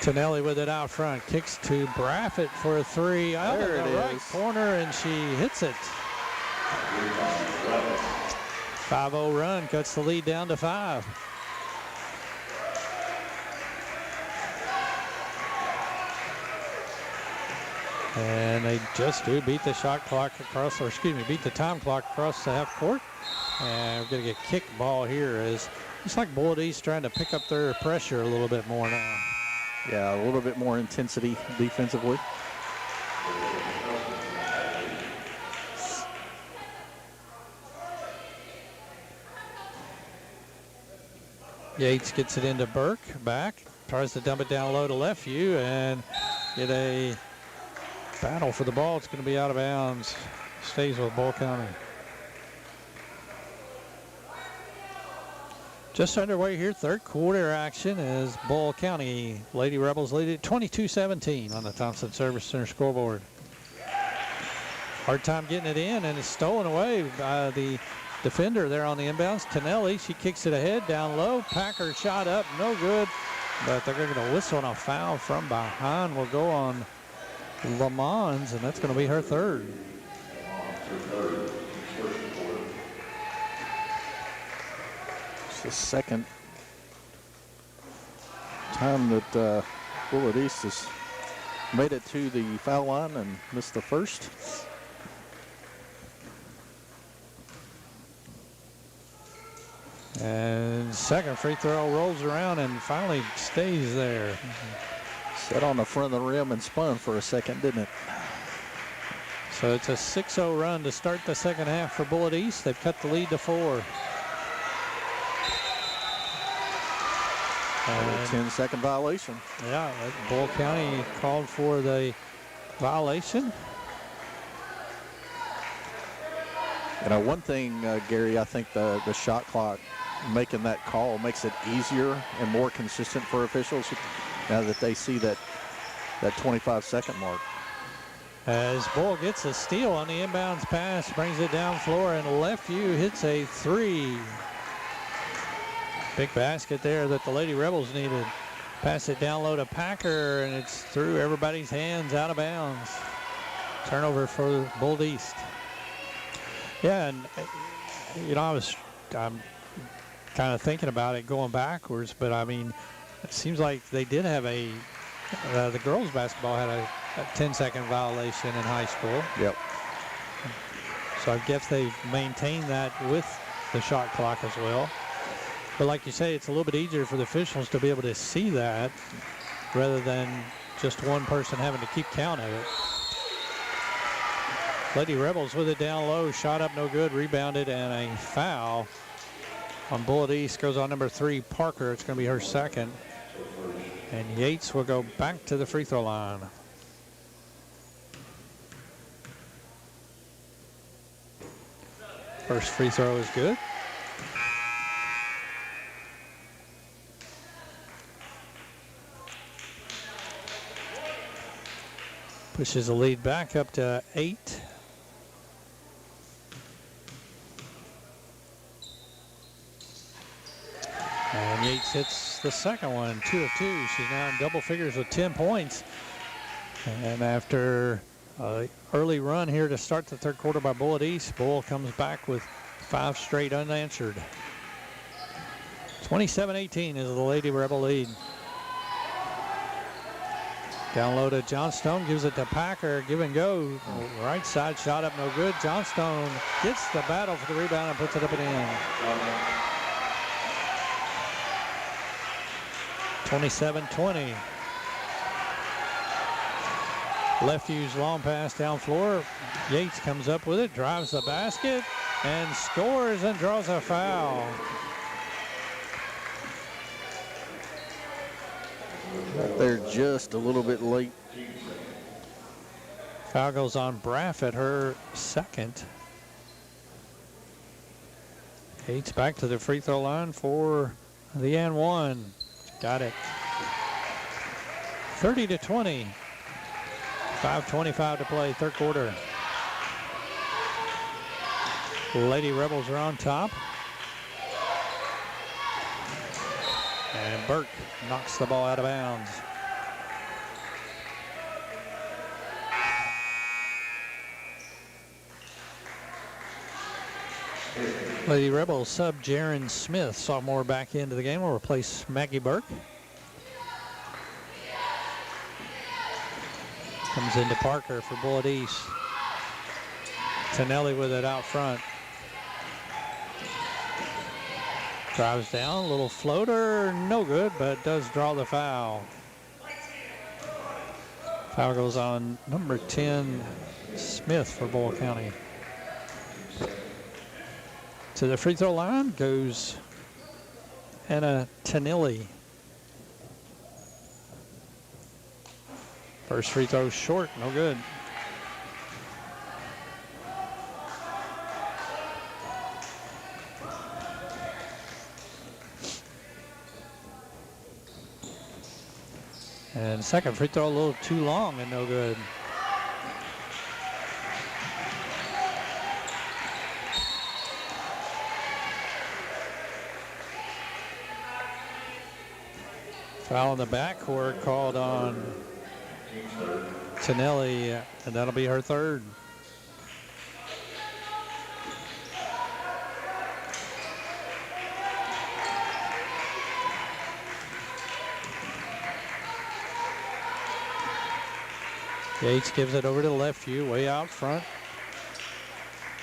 Tonelli with it out front, kicks to Braffett for a 3 out of the right corner, and she hits it. 5-0 run cuts the lead down to 5. And they just do beat the shot clock across, or excuse me, beat the time clock across the half court. And we're going to get kick ball here as it's like Bullitt East trying to pick up their pressure a little bit more now. Yeah, a little bit more intensity defensively. Yates gets it into Burke, back, tries to dump it down low to Leftview and get a battle for the ball. It's going to be out of bounds. Stays with Bull County. Just underway here, third quarter action as Bull County Lady Rebels lead it 22-17 on the Thompson Service Center scoreboard. Hard time getting it in, and it's stolen away by the defender there on the inbounds. Tonelli, she kicks it ahead, down low. Packer shot up, no good, but they're going to whistle on a foul from behind. Will go on Lamons, and that's going to be her third. It's the second time that Bullitt East has made it to the foul line and missed the first. And second free throw rolls around and finally stays there. Set on the front of the rim and spun for a second, didn't it? So it's a 6-0 run to start the second half for Bullitt East. They've cut the lead to 4. A 10-second violation. Yeah, Bull County called for the violation. You know, one thing, Gary, I think the shot clock making that call makes it easier and more consistent for officials now that they see that 25-second mark. As Bull gets a steal on the inbounds pass, brings it down floor, and Leftview hits a 3. Big basket there that the Lady Rebels needed. Pass it down low to Packer, and it's through everybody's hands, out of bounds. Turnover for Bullitt East. Yeah, and you know, I'm kind of thinking about it going backwards, but I mean, it seems like they did have the girls basketball had a 10-second violation in high school. Yep. So I guess they've maintained that with the shot clock as well. But like you say, it's a little bit easier for the officials to be able to see that rather than just one person having to keep count of it. Lady Rebels with it down low, shot up no good, rebounded, and a foul on Bullitt East goes on number 3, Parker. It's going to be her second. And Yates will go back to the free throw line. First free throw is good. Pushes the lead back up to 8. And Yates hits the second one, 2 of 2. She's now in double figures with 10 points. And after an early run here to start the third quarter by Bullitt East, Bull comes back with 5 straight unanswered. 27-18 is the Lady Rebel lead. Down low to Johnstone, gives it to Packer, give and go. Right side shot up, no good. Johnstone gets the battle for the rebound and puts it up and in. 27-20. Leftview's long pass down floor. Yates comes up with it, drives the basket, and scores and draws a foul. They're just a little bit late. Foul goes on Braffett, her second. Yates back to the free throw line for the and one. Got it. 30-20. 5:25 to play, third quarter. Lady Rebels are on top. And Burke knocks the ball out of bounds. Lady Rebels sub Jaron Smith, sophomore, back into the game, will replace Maggie Burke. Comes into Parker for Bullitt East. Tonelli with it out front. Drives down, a little floater, no good, but does draw the foul. Foul goes on number 10, Smith for Boyle County. To the free throw line goes Anna Tonelli. First free throw short, no good. And second free throw a little too long and no good. Foul in the backcourt called on Tonelli, and that'll be her third. Yates gives it over to Lefeview, way out front.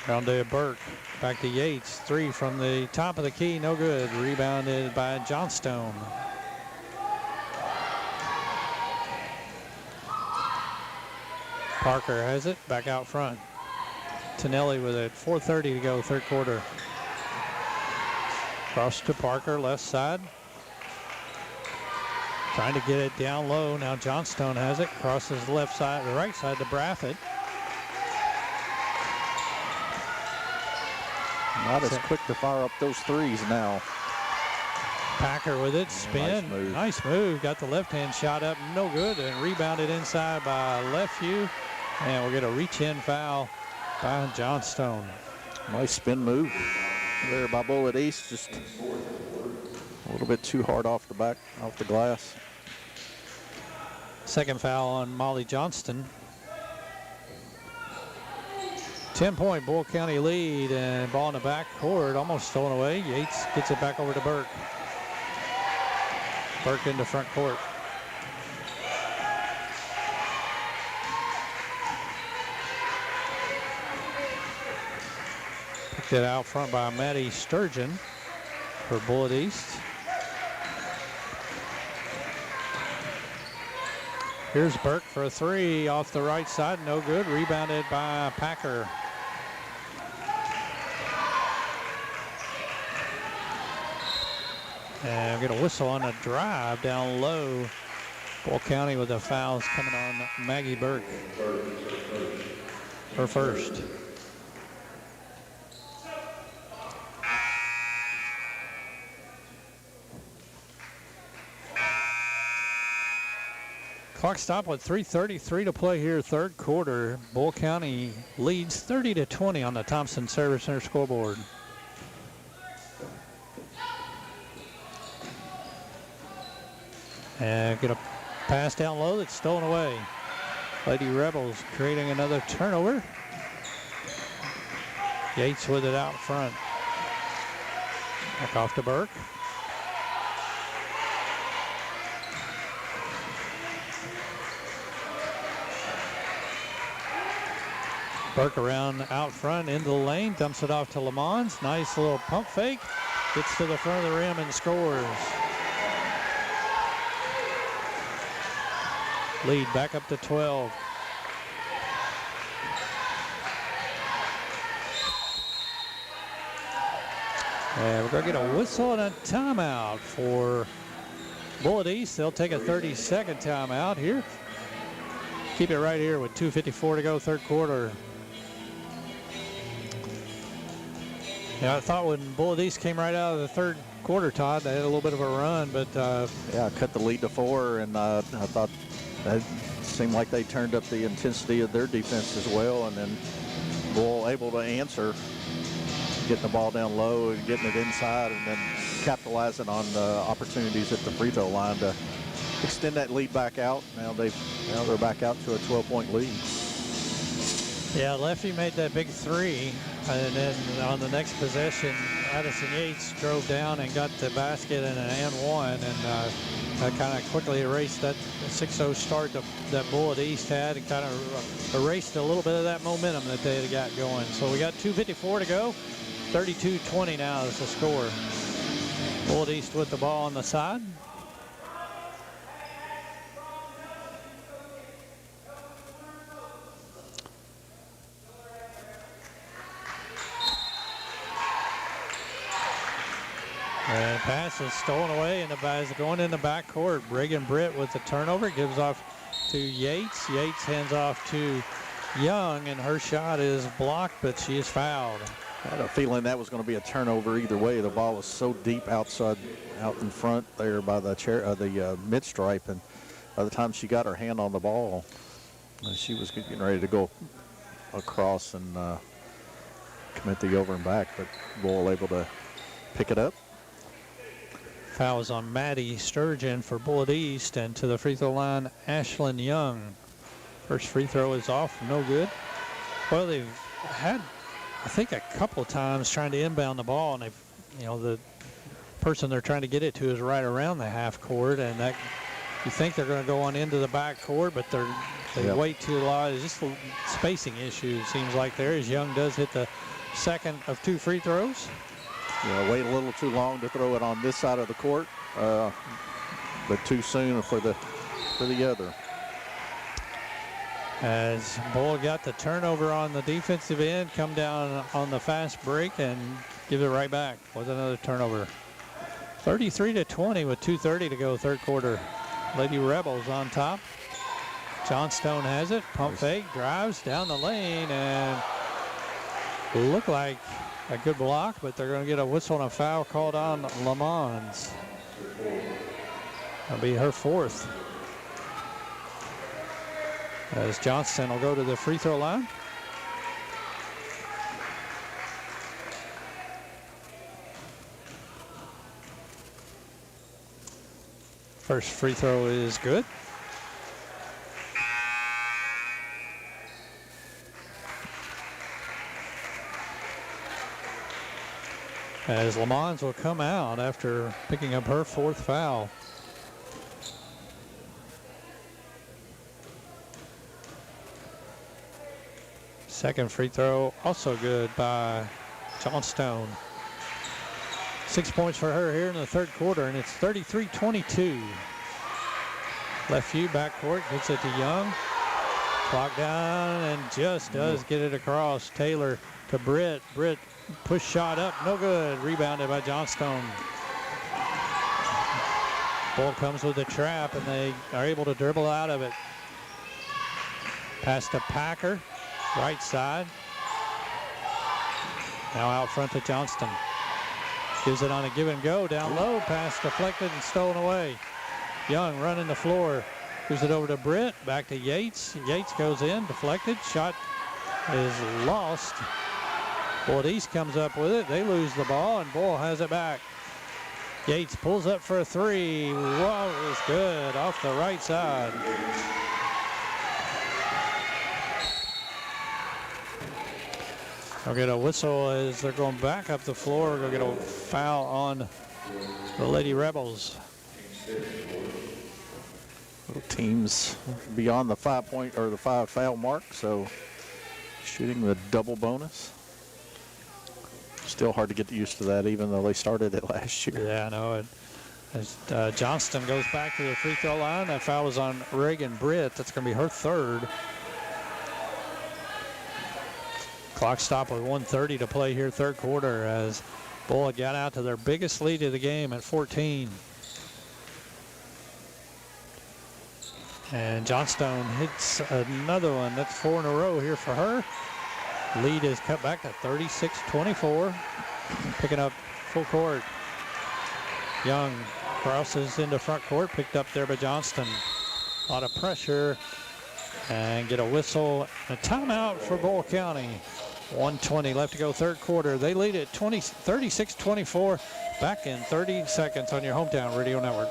Down to Burke, back to Yates. Three from the top of the key, no good. Rebounded by Johnstone. Parker has it, back out front. Tonelli with it, 4:30 to go, third quarter. Cross to Parker, left side. Trying to get it down low. Now Johnstone has it. Crosses the left side, the right side to Braffett. Not as quick to fire up those threes now. Packer with it. Spin. Nice move. Got the left hand shot up. No good. And rebounded inside by Lefeview. And we'll get a reach-in foul by Johnstone. Nice spin move there by Bullitt East. Just a little bit too hard off the glass. Second foul on Molly Johnston. 10-point Boyle County lead, and ball in the back court, almost stolen away. Yates gets it back over to Burke. Burke into front court. Picked it out front by Maddie Sturgeon for Bullitt East. Here's Burke for a three off the right side, no good. Rebounded by Packer. And we get a whistle on a drive down low. Boyle County with the fouls coming on Maggie Burke. Her first. Clock stop with 3:33 to play here, third quarter. Boyle County leads 30-20 on the Thompson Service Center scoreboard. And get a pass down low that's stolen away. Lady Rebels creating another turnover. Yates with it out front. Back off to Burke. Burke around out front into the lane, dumps it off to Lamons. Nice little pump fake. Gets to the front of the rim and scores. Lead back up to 12. And we're going to get a whistle and a timeout for Bullitt East. They'll take a 30-second timeout here. Keep it right here with 2:54 to go, third quarter. Yeah, I thought when Bullitt East came right out of the third quarter, Todd, they had a little bit of a run, but yeah, cut the lead to 4, and I thought that seemed like they turned up the intensity of their defense as well, and then Bull able to answer, getting the ball down low and getting it inside, and then capitalizing on opportunities at the free throw line to extend that lead back out. Now they're back out to a 12-point lead. Yeah, Lefty made that big three, and then on the next possession, Addison Yates drove down and got the basket and an and one, and kind of quickly erased that 6-0 start that Bullitt East had, and kind of erased a little bit of that momentum that they had got going. So we got 2:54 to go. 32-20 now is the score. Bullitt East with the ball on the side. And pass is stolen away, and is going in the backcourt. Reagan Britt with the turnover, gives off to Yates. Yates hands off to Young, and her shot is blocked, but she is fouled. I had a feeling that was going to be a turnover either way. The ball was so deep out in front there by the mid stripe, and by the time she got her hand on the ball, she was getting ready to go across and commit the over and back, but Bull able to pick it up. Foul is on Maddie Sturgeon for Bullitt East, and to the free throw line, Ashlyn Young. First free throw is off, no good. Well, they've had, I think, a couple of times trying to inbound the ball, and they've, the person they're trying to get it to is right around the half court, and that you think they're going to go on into the back court, but they wait too long. It's just a spacing issue, it seems like there, as Young does hit the second of two free throws. Yeah, wait a little too long to throw it on this side of the court, but too soon for the other. As Bull got the turnover on the defensive end, come down on the fast break and give it right back with another turnover. 33-20 with 2:30 to go, third quarter. Lady Rebels on top. Johnstone has it, pump fake, drives down the lane, and look like a good block, but they're going to get a whistle and a foul called on Lamons. That'll be her fourth. As Johnston will go to the free throw line. First free throw is good. As Lamons will come out after picking up her fourth foul. Second free throw also good by Johnstone. 6 points for her here in the third quarter, and it's 33-22. Left view, backcourt, gets it to Young. Clock down, and just does get it across. Taylor to Britt. Britt push shot up, no good. Rebounded by Johnstone. Bull comes with a trap, and they are able to dribble out of it. Pass to Packer, right side. Now out front to Johnston. Gives it on a give and go, down low. Pass deflected and stolen away. Young running the floor. Gives it over to Britt, back to Yates. Yates goes in, deflected. Shot is lost. Bullitt East comes up with it. They lose the ball, and Bull has it back. Yates pulls up for a three. Whoa, it's good off the right side. They'll get a whistle as they're going back up the floor. They'll get a foul on the Lady Rebels. Teams beyond the 5-point or the 5 foul mark, so shooting the double bonus. Still hard to get used to that, even though they started it last year. Yeah, I know it. As Johnston goes back to the free throw line, that foul is on Reagan Britt. That's going to be her third. Clock stop with 1:30 to play here, third quarter, as Bull got out to their biggest lead of the game at 14. And Johnstone hits another one. That's 4 in a row here for her. Lead is cut back to 36-24. Picking up full court. Young crosses into front court, picked up there by Johnston. A lot of pressure, and get a whistle. A timeout for Bull County. 1:20 left to go, third quarter. They lead at 36-24. Back in 30 seconds on your hometown radio network.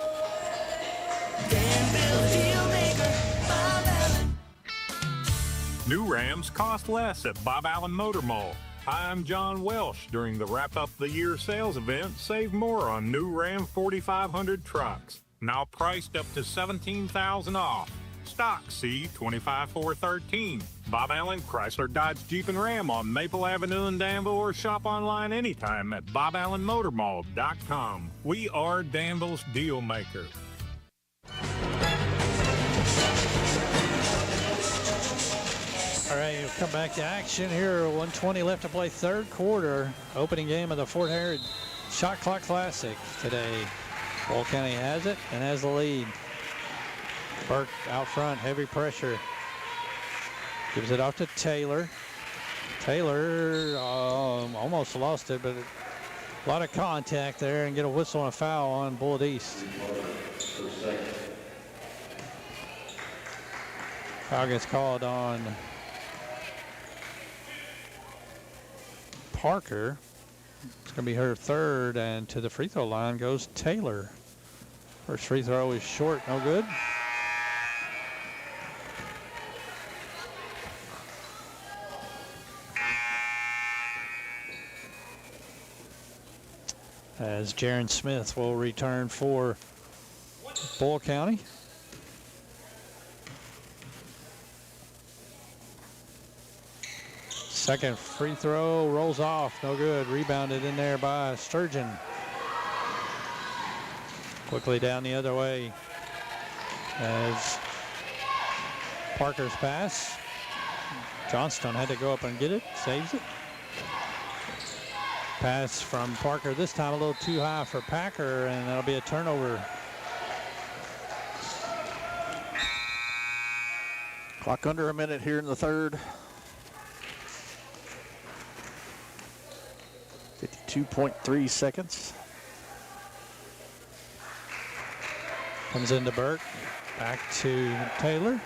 New Rams cost less at Bob Allen Motor Mall. Hi, I'm John Welsh. During the Wrap-Up the Year sales event, save more on new Ram 4500 trucks. Now priced up to $17,000 off. Stock C25413. Bob Allen Chrysler Dodge Jeep and Ram on Maple Avenue in Danville, or shop online anytime at BobAllenMotorMall.com. We are Danville's deal maker. All right, we'll come back to action here. 1:20 left to play, third quarter. Opening game of the Fort Harrod Shot Clock Classic today. Bull County has it and has the lead. Burke out front, heavy pressure. Gives it off to Taylor. Taylor almost lost it, but a lot of contact there, and get a whistle and a foul on Bullitt East. Foul gets called on Parker. It's going to be her third, and to the free throw line goes Taylor. First free throw is short, no good. As Jaron Smith will return for Bull County. Second free throw rolls off, no good. Rebounded in there by Sturgeon. Quickly down the other way as Parker's pass. Johnstone had to go up and get it, saves it. Pass from Parker, this time a little too high for Packer, and that'll be a turnover. Clock under a minute here in the third. 52.3 seconds. Comes into Burke, back to Taylor.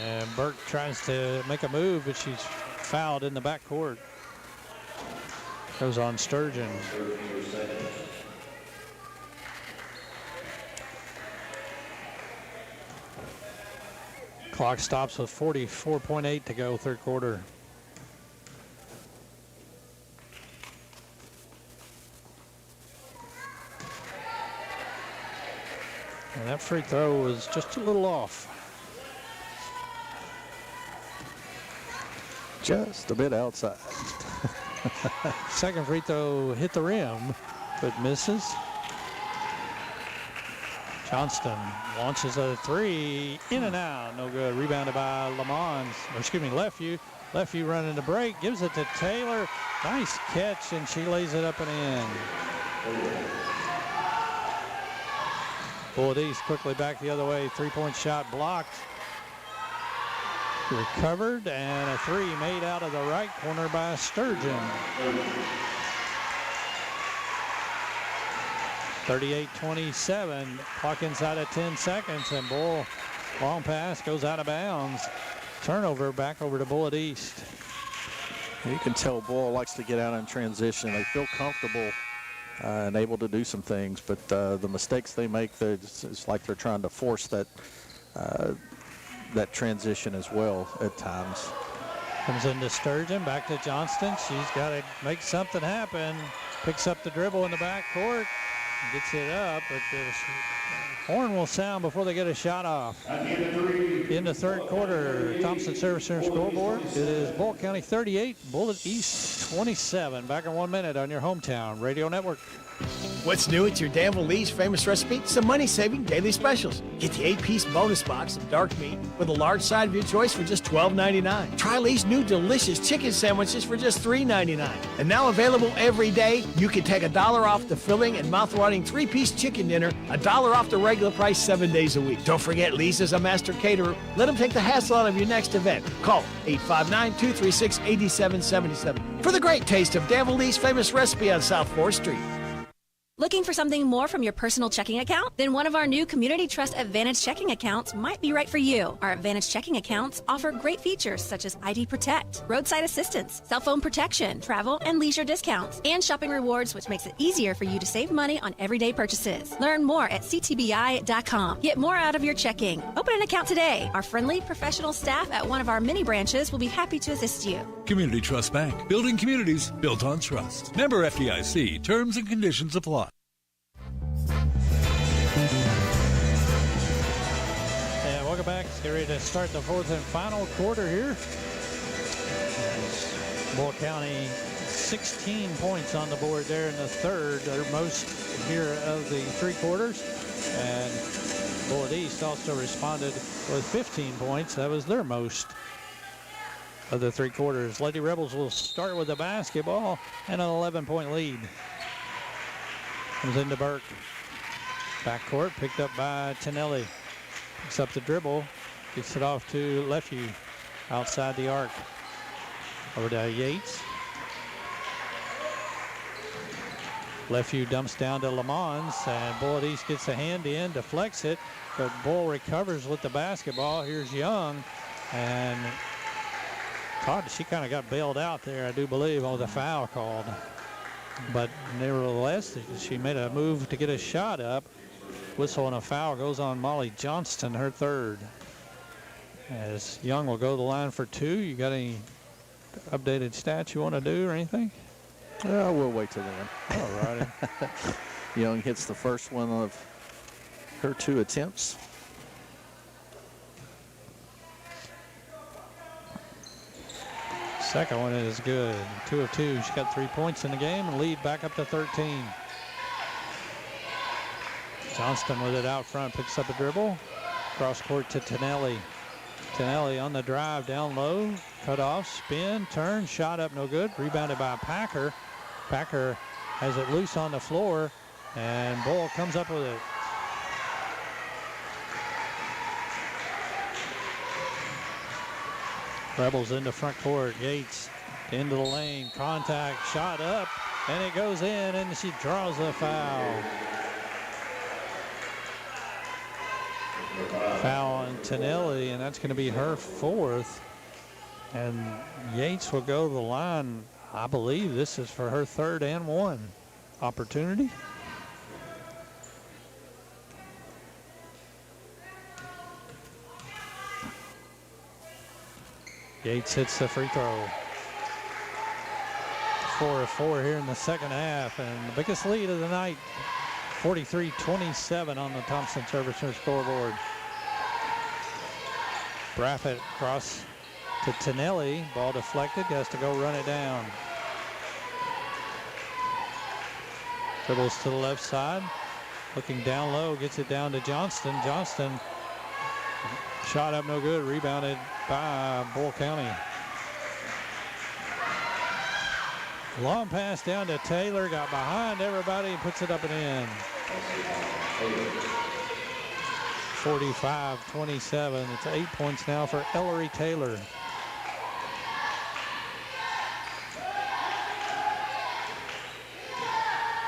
And Burke tries to make a move, but she's fouled in the backcourt. Goes on Sturgeon. Clock stops with 44.8 to go, third quarter. And that free throw was just a little off. Just a bit outside. Second free throw hit the rim, but misses. Johnston launches a three, in and out, no good. Rebounded by Lamons, or excuse me, Lefevue. Lefevue running the break, gives it to Taylor. Nice catch, and she lays it up and in. Bullitt East quickly back the other way. Three-point shot blocked. Recovered, and a three made out of the right corner by Sturgeon. 38-27, clock inside of 10 seconds, and Bull, long pass, goes out of bounds. Turnover back over to Bullitt East. You can tell Bull likes to get out in transition. They feel comfortable and able to do some things, but the mistakes they make, it's like they're trying to force that that transition as well at times. Comes into Sturgeon, back to Johnston. She's got to make something happen. Picks up the dribble in the backcourt, gets it up, but the horn will sound before they get a shot off. In the third quarter, Thompson Service Center scoreboard. It is Bull County 38, Bullitt East 27. Back in 1 minute on your hometown radio network. What's new at your Danville Lee's Famous Recipe? Some money-saving daily specials. Get the 8-piece bonus box of dark meat with a large side of your choice for just $12.99. Try Lee's new delicious chicken sandwiches for just $3.99. And now available every day, you can take $1 off the filling and mouth-watering 3-piece chicken dinner, $1 off the regular price 7 days a week. Don't forget, Lee's is a master caterer. Let them take the hassle out of your next event. Call 859-236-8777 for the great taste of Danville Lee's Famous Recipe on South 4th Street. Looking for something more from your personal checking account? Then one of our new Community Trust Advantage checking accounts might be right for you. Our Advantage checking accounts offer great features such as ID Protect, roadside assistance, cell phone protection, travel and leisure discounts, and shopping rewards, which makes it easier for you to save money on everyday purchases. Learn more at ctbi.com. Get more out of your checking. Open an account today. Our friendly, professional staff at one of our mini branches will be happy to assist you. Community Trust Bank. Building communities built on trust. Member FDIC. Terms and conditions apply. And welcome back. Let's get ready to start the fourth and final quarter here. Bull County 16 points on the board there in the third, their most here of the three quarters. And Bullitt East also responded with 15 points. That was their most of the three quarters. Lady Rebels will start with the basketball and an 11-point lead. Comes into Burke. Backcourt picked up by Tonelli. Picks up the dribble. Gets it off to Lefevue outside the arc. Over to Yates. Lefevue dumps down to Lamons, and Bullitt East gets a hand in, deflects it, but Bull recovers with the basketball. Here's Young, and Todd, she kind of got bailed out there, I do believe, on the foul called. But nevertheless, she made a move to get a shot up. Whistle and a foul goes on Molly Johnston, her third. As Young will go to the line for two. You got any updated stats you want to do or anything? We'll wait till then. All righty. Young hits the first one of her two attempts. Second one is good. 2 of 2. She got 3 points in the game and lead back up to 13. Johnston with it out front, picks up a dribble. Cross court to Tonelli. Tonelli on the drive down low. Cut off, spin, turn, shot up, no good. Rebounded by Packer. Packer has it loose on the floor, and Bull comes up with it. Rebels into front court. Yates into the lane. Contact, shot up, and it goes in, and she draws the foul. Foul on Tonelli, and that's going to be her fourth. And Yates will go to the line. I believe this is for her third and one opportunity. Yates hits the free throw. 4 of 4 here in the second half, and the biggest lead of the night, 43-27 on the Thompson Servicer scoreboard. Braffett across to Tonelli, ball deflected, has to go run it down. Dribbles to the left side, looking down low, gets it down to Johnston. Johnston, shot up no good, rebounded by Bull County. Long pass down to Taylor, got behind everybody and puts it up and in. 45-27, it's 8 points now for Ellery Taylor.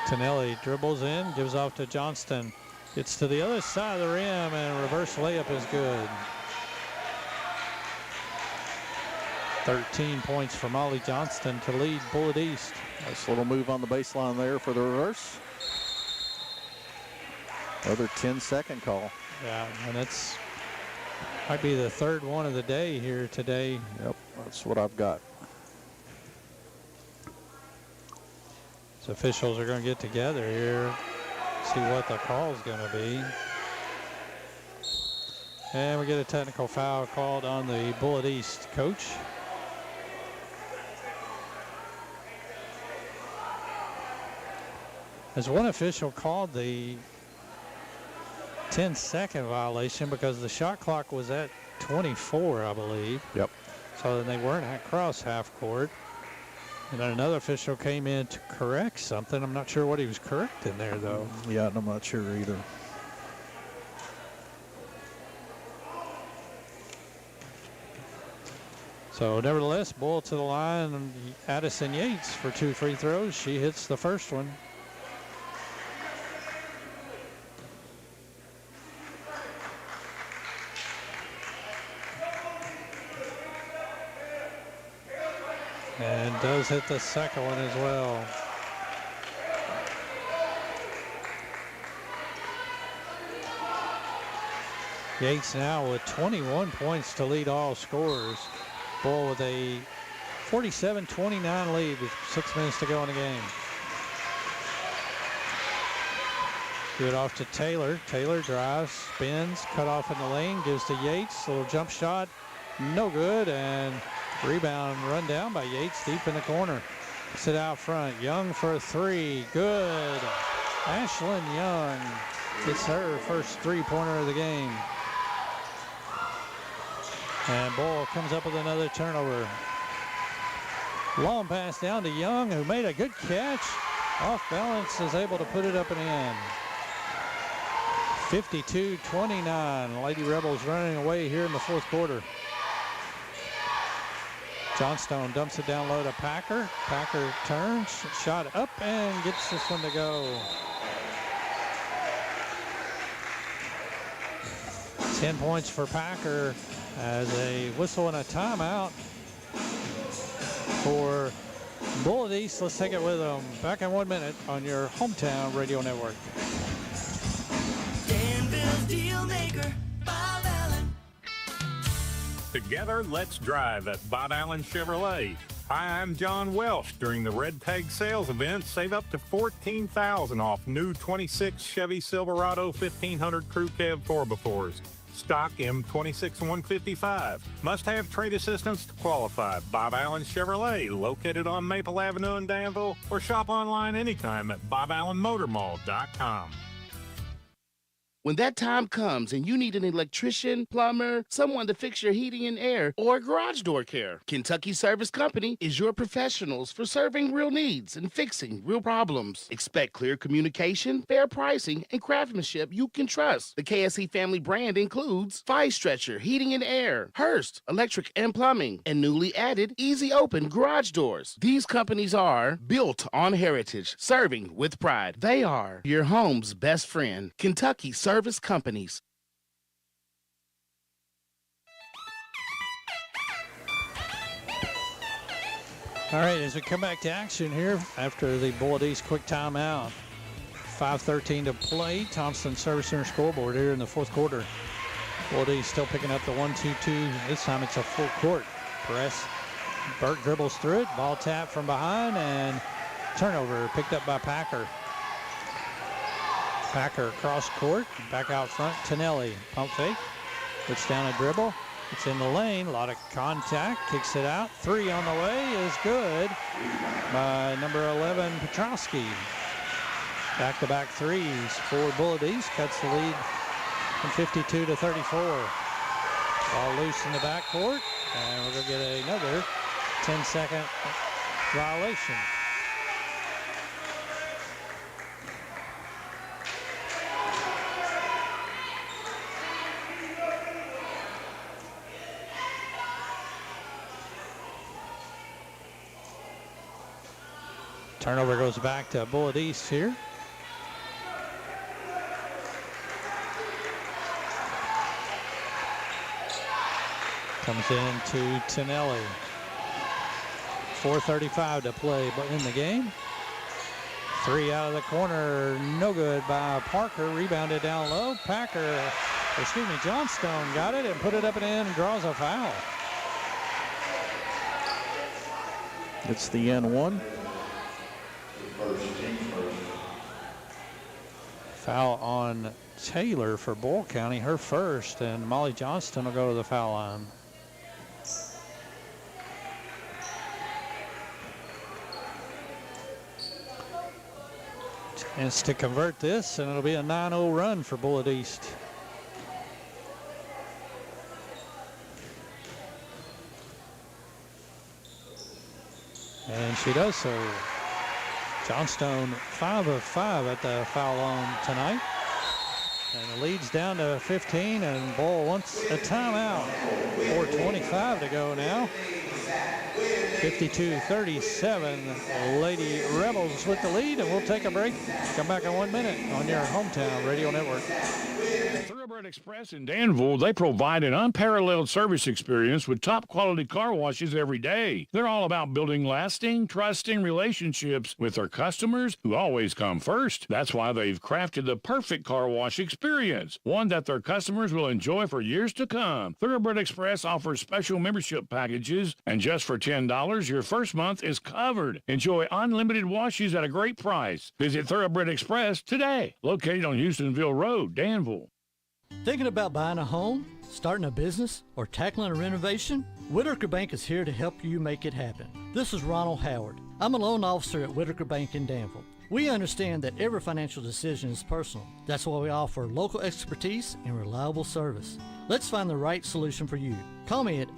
Tonelli dribbles in, gives off to Johnston. Gets to the other side of the rim, and reverse layup is good. 13 points for Molly Johnston to lead Bullitt East. Nice little move on the baseline there for the reverse. Another 10-second call. Yeah, and it's might be the third one of the day here today. Yep, that's what I've got. So officials are going to get together here, see what the call is going to be. And we get a technical foul called on the Bullitt East coach. As one official called the 10-second violation because the shot clock was at 24, I believe. Yep. So then they weren't at cross half court. And then another official came in to correct something. I'm not sure what he was correcting there, though. Yeah, I'm not sure either. So nevertheless, Bull to the line, and Addison Yates for 2 free throws. She hits the first one. And does hit the second one as well. Yates now with 21 points to lead all scorers. Bull with a 47-29 lead with 6 minutes to go in the game. Give it off to Taylor. Taylor drives, spins, cut off in the lane, gives to Yates. Little jump shot, no good, and rebound run down by Yates deep in the corner. Sit out front. Young for 3. Good. Ashlyn Young gets her first three-pointer of the game. And Bull comes up with another turnover. Long pass down to Young, who made a good catch. Off balance, is able to put it up and in. 52-29. Lady Rebels running away here in the fourth quarter. Johnstone dumps it down low to Packer. Packer turns, shot up, and gets this one to go. 10 points for Packer as a whistle and a timeout for Bullet East. Let's take it with them. Back in 1 minute on your hometown radio network. Danville's Deal Maker, Bob Allen. Together, let's drive at Bob Allen Chevrolet. Hi, I'm John Welsh. During the Red Tag Sales event, save up to $14,000 off new 26 Chevy Silverado 1500 Crew Cab 4x4s. Stock M26 155. Must have trade assistance to qualify. Bob Allen Chevrolet, located on Maple Avenue in Danville, or shop online anytime at boballenmotormall.com. When that time comes and you need an electrician, plumber, someone to fix your heating and air, or garage door care, Kentucky Service Company is your professionals for serving real needs and fixing real problems. Expect clear communication, fair pricing, and craftsmanship you can trust. The KSE family brand includes Fire Stretcher Heating and Air, Hearst Electric and Plumbing, and newly added Easy Open Garage Doors. These companies are built on heritage, serving with pride. They are your home's best friend. Kentucky Service Companies. All right, as we come back to action here after the Bullet East quick timeout. 5:13 to play. Thompson Service Center scoreboard here in the fourth quarter. Bullet East still picking up the 1-2-2. This time it's a full court press. Burke dribbles through it. Ball tap from behind and turnover picked up by Packer. Packer across court, back out front. Tonelli, pump fake, puts down a dribble. It's in the lane, a lot of contact, kicks it out. 3 on the way is good by number 11, Petrowski. Back-to-back threes for Bullet East, cuts the lead from 52 to 34. Ball loose in the backcourt, and we're gonna get another 10-second violation. Turnover goes back to Bullet East here. Comes in to Tonelli. 4:35 to play but in the game. 3 out of the corner, no good by Parker. Rebounded down low. Johnstone got it and put it up and in and draws a foul. It's the N1. Foul on Taylor for Bull County, her first, and Molly Johnston will go to the foul line. Chance to convert this, and it'll be a 9-0 run for Bullet East. And she does so. Johnstone 5 of 5 at the foul line tonight. And the lead's down to 15, and Bull wants a timeout. 4:25 to go now. 52-37, Lady Rebels with the lead, and we'll take a break. Come back in 1 minute on your hometown radio network. Thoroughbred Express in Danville, they provide an unparalleled service experience with top quality car washes every day. They're all about building lasting, trusting relationships with their customers who always come first. That's why they've crafted the perfect car wash experience, one that their customers will enjoy for years to come. Thoroughbred Express offers special membership packages, and just for $10, $10, your first month is covered. Enjoy unlimited washes at a great price. Visit Thoroughbred Express today, located on Houstonville Road, Danville. Thinking about buying a home, starting a business, or tackling a renovation? Whitaker Bank is here to help you make it happen. This is Ronald Howard. I'm a loan officer at Whitaker Bank in Danville. We understand that every financial decision is personal. That's why we offer local expertise and reliable service. Let's find the right solution for you. Call me at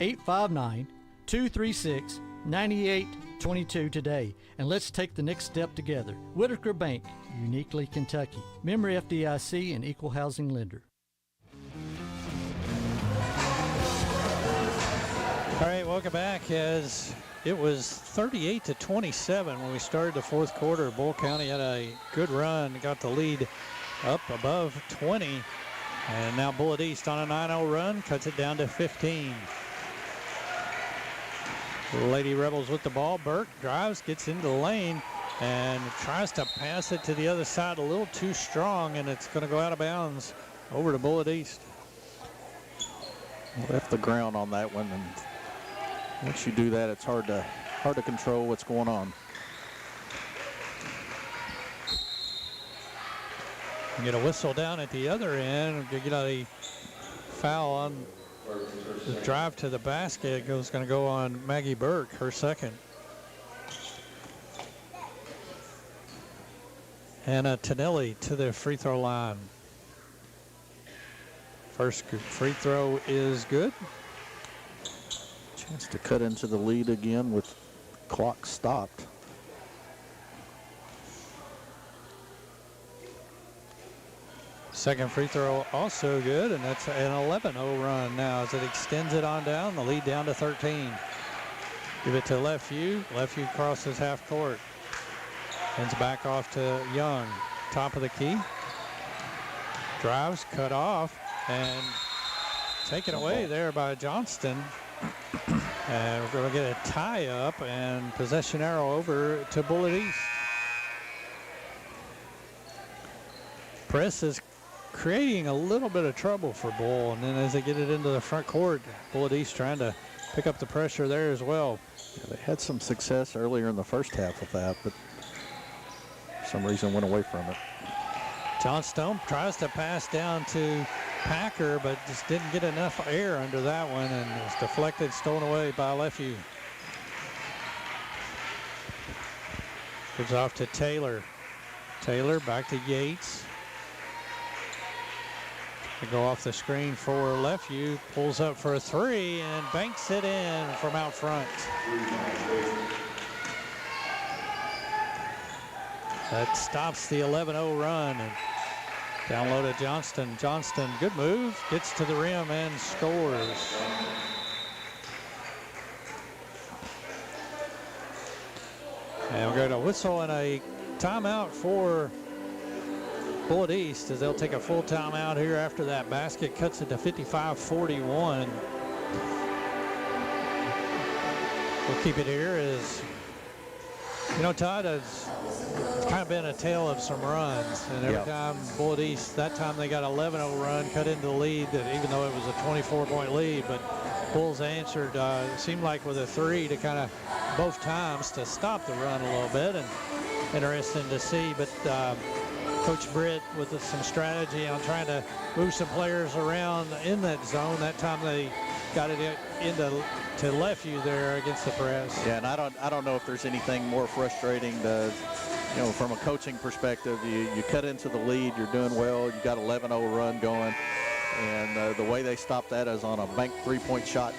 859-236-9822 today, and let's take the next step together. Whitaker Bank, uniquely Kentucky. Member FDIC and equal housing lender. All right, welcome back. As it was 38-27 when we started the fourth quarter. Bull County had a good run, got the lead up above 20. And now Bullitt East on a 9-0 run, cuts it down to 15. Lady Rebels with the ball. Burke drives, gets into the lane, and tries to pass it to the other side a little too strong, and it's going to go out of bounds over to Bullitt East. Left the ground on that one, and once you do that, it's hard to control what's going on. You get a whistle down at the other end. You get a foul on the drive to the basket. It's going to go on Maggie Burke, her second. Hannah Tonelli to the free throw line. First free throw is good. Chance to cut into the lead again with clock stopped. Second free throw also good, and that's an 11-0 run now as it extends it on down, the lead down to 13. Give it to Lefeview. Lefeview crosses half court. Hands back off to Young. Top of the key. Drives, cut off, and taken away there by Johnston. And we're going to get a tie up and possession arrow over to Bullitt East. Press is creating a little bit of trouble for Bull, and then as they get it into the front court, Bullitt East trying to pick up the pressure there as well. Yeah, they had some success earlier in the first half with that, but for some reason went away from it. Johnstone tries to pass down to Packer, but just didn't get enough air under that one, and it was deflected, stolen away by Lefeview. Gives off to Taylor. Taylor back to Yates. They go off the screen for Lefeview, pulls up for a three and banks it in from out front. That stops the 11-0 run. And down low to Johnston. Johnston, good move, gets to the rim and scores. And we're going to whistle and a timeout for Bullitt East as they'll take a full timeout here after that basket. Cuts it to 55-41. We'll keep it here as, you know, Todd, it's kind of been a tale of some runs. And every time Bullitt East, that time they got 11-0 run, cut into the lead, that even though it was a 24-point lead, but Bulls answered, seemed like with a three to kind of both times to stop the run a little bit. And interesting to see, but Coach Britt with some strategy on trying to move some players around in that zone. That time they got it into Lefeview there against the press. Yeah, and I don't know if there's anything more frustrating to, you know, from a coaching perspective. You cut into the lead, you're doing well, you got 11-0 run going, and the way they stopped that is on a bank three-point shot.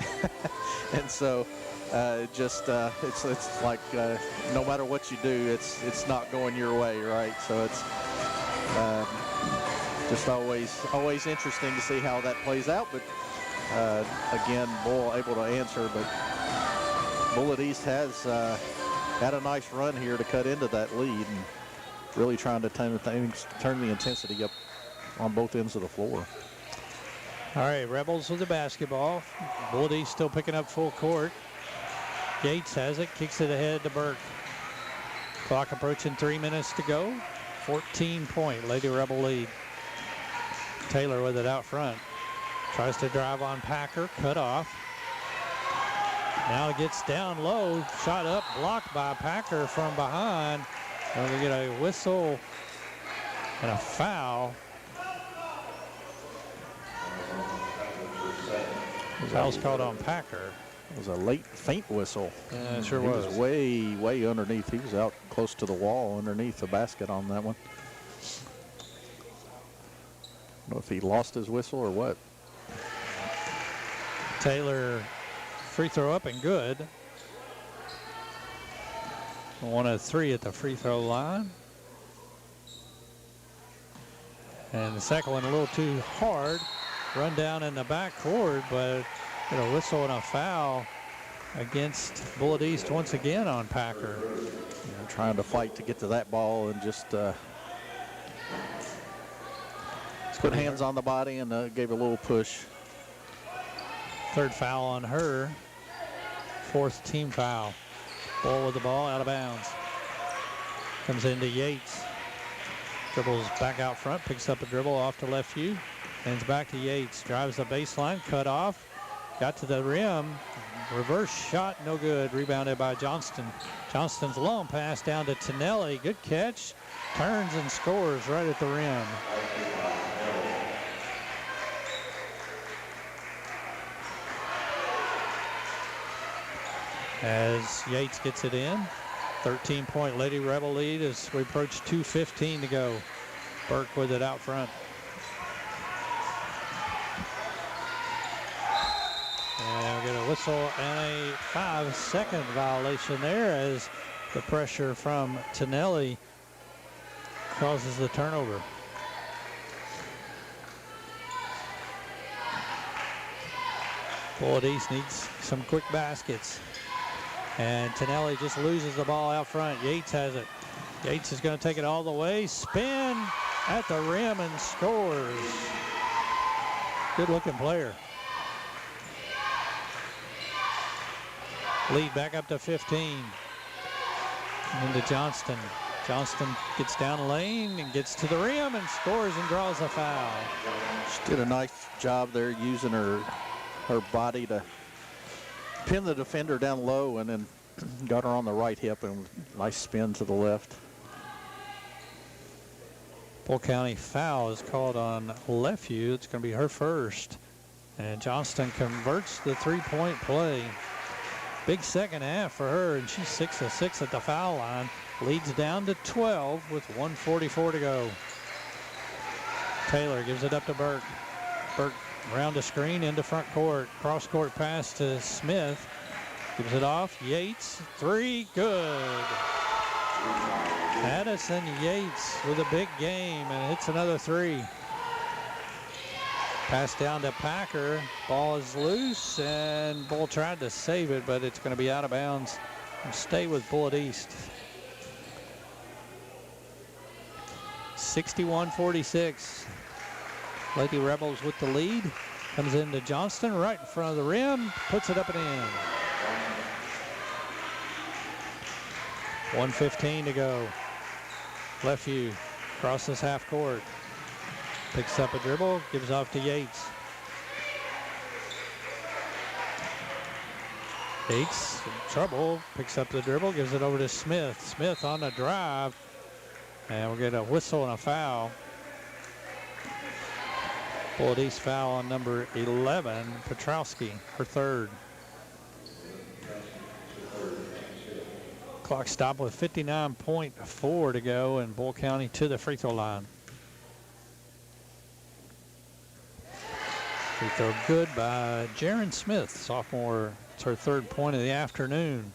And so it's like no matter what you do, it's not going your way, right? So it's just always interesting to see how that plays out. But again, Bull able to answer, but Bullitt East has had a nice run here to cut into that lead and really trying to turn the intensity up on both ends of the floor. All right, Rebels with the basketball. Bullitt East still picking up full court. Yates has it, kicks it ahead to Burke. Clock approaching 3 minutes to go. 14-point Lady Rebel lead. Taylor with it out front. Tries to drive on Packer, cut off. Now it gets down low, shot up, blocked by Packer from behind. And we get a whistle and a foul. Foul's called on Packer. It was a late faint whistle. Yeah, it sure he was. was way, way underneath. He was out close to the wall underneath the basket on that one. I don't know if he lost his whistle or what. Taylor, free throw up and good. 1 of 3 at the free throw line. And the second one a little too hard. Run down in the backcourt, but a whistle and a foul against Bullitt East once again on Packer. Trying to fight to get to that ball and just put hands on the body and gave a little push. Third foul on her. 4th team foul. Ball with the ball, out of bounds. Comes into Yates. Dribbles back out front, picks up a dribble off to left view. Hands back to Yates, drives the baseline, cut off. Got to the rim. Reverse shot, no good. Rebounded by Johnston. Johnston's long pass down to Tonelli. Good catch. Turns and scores right at the rim. As Yates gets it in. 13-point Lady Rebel lead as we approach 2:15 to go. Burke with it out front. And we get a whistle and a 5-second violation there as the pressure from Tonelli causes the turnover. Bullitt East needs some quick baskets. And Tonelli just loses the ball out front. Yates has it. Yates is going to take it all the way. Spin at the rim and scores. Good looking player. Lead back up to 15. Into Johnston. Johnston gets down the lane and gets to the rim and scores and draws a foul. She did a nice job there using her body to pin the defender down low and then got her on the right hip and nice spin to the left. Bull County foul is called on Lefeview. It's going to be her first. And Johnston converts the three-point play. Big second half for her, and she's 6 of 6 at the foul line. Leads down to 12 with 1:44 to go. Taylor gives it up to Burke. Burke around the screen into front court. Cross court pass to Smith. Gives it off. Yates, 3, good. Addison Yates with a big game and hits another 3. Pass down to Packer. Ball is loose and Bull tried to save it, but it's going to be out of bounds and stay with Bullitt East. 61-46. Lady Rebels with the lead. Comes into Johnston right in front of the rim. Puts it up and in. 1:15 to go. Lefeview crosses half court. Picks up a dribble. Gives off to Yates. Yates in trouble. Picks up the dribble. Gives it over to Smith. Smith on the drive. And we'll get a whistle and a foul. Bullitt East foul on number 11, Petrowski, her third. Clock stopped with 59.4 to go, and Bull County to the free throw line. Free throw good by Jaron Smith, sophomore. It's her third point of the afternoon.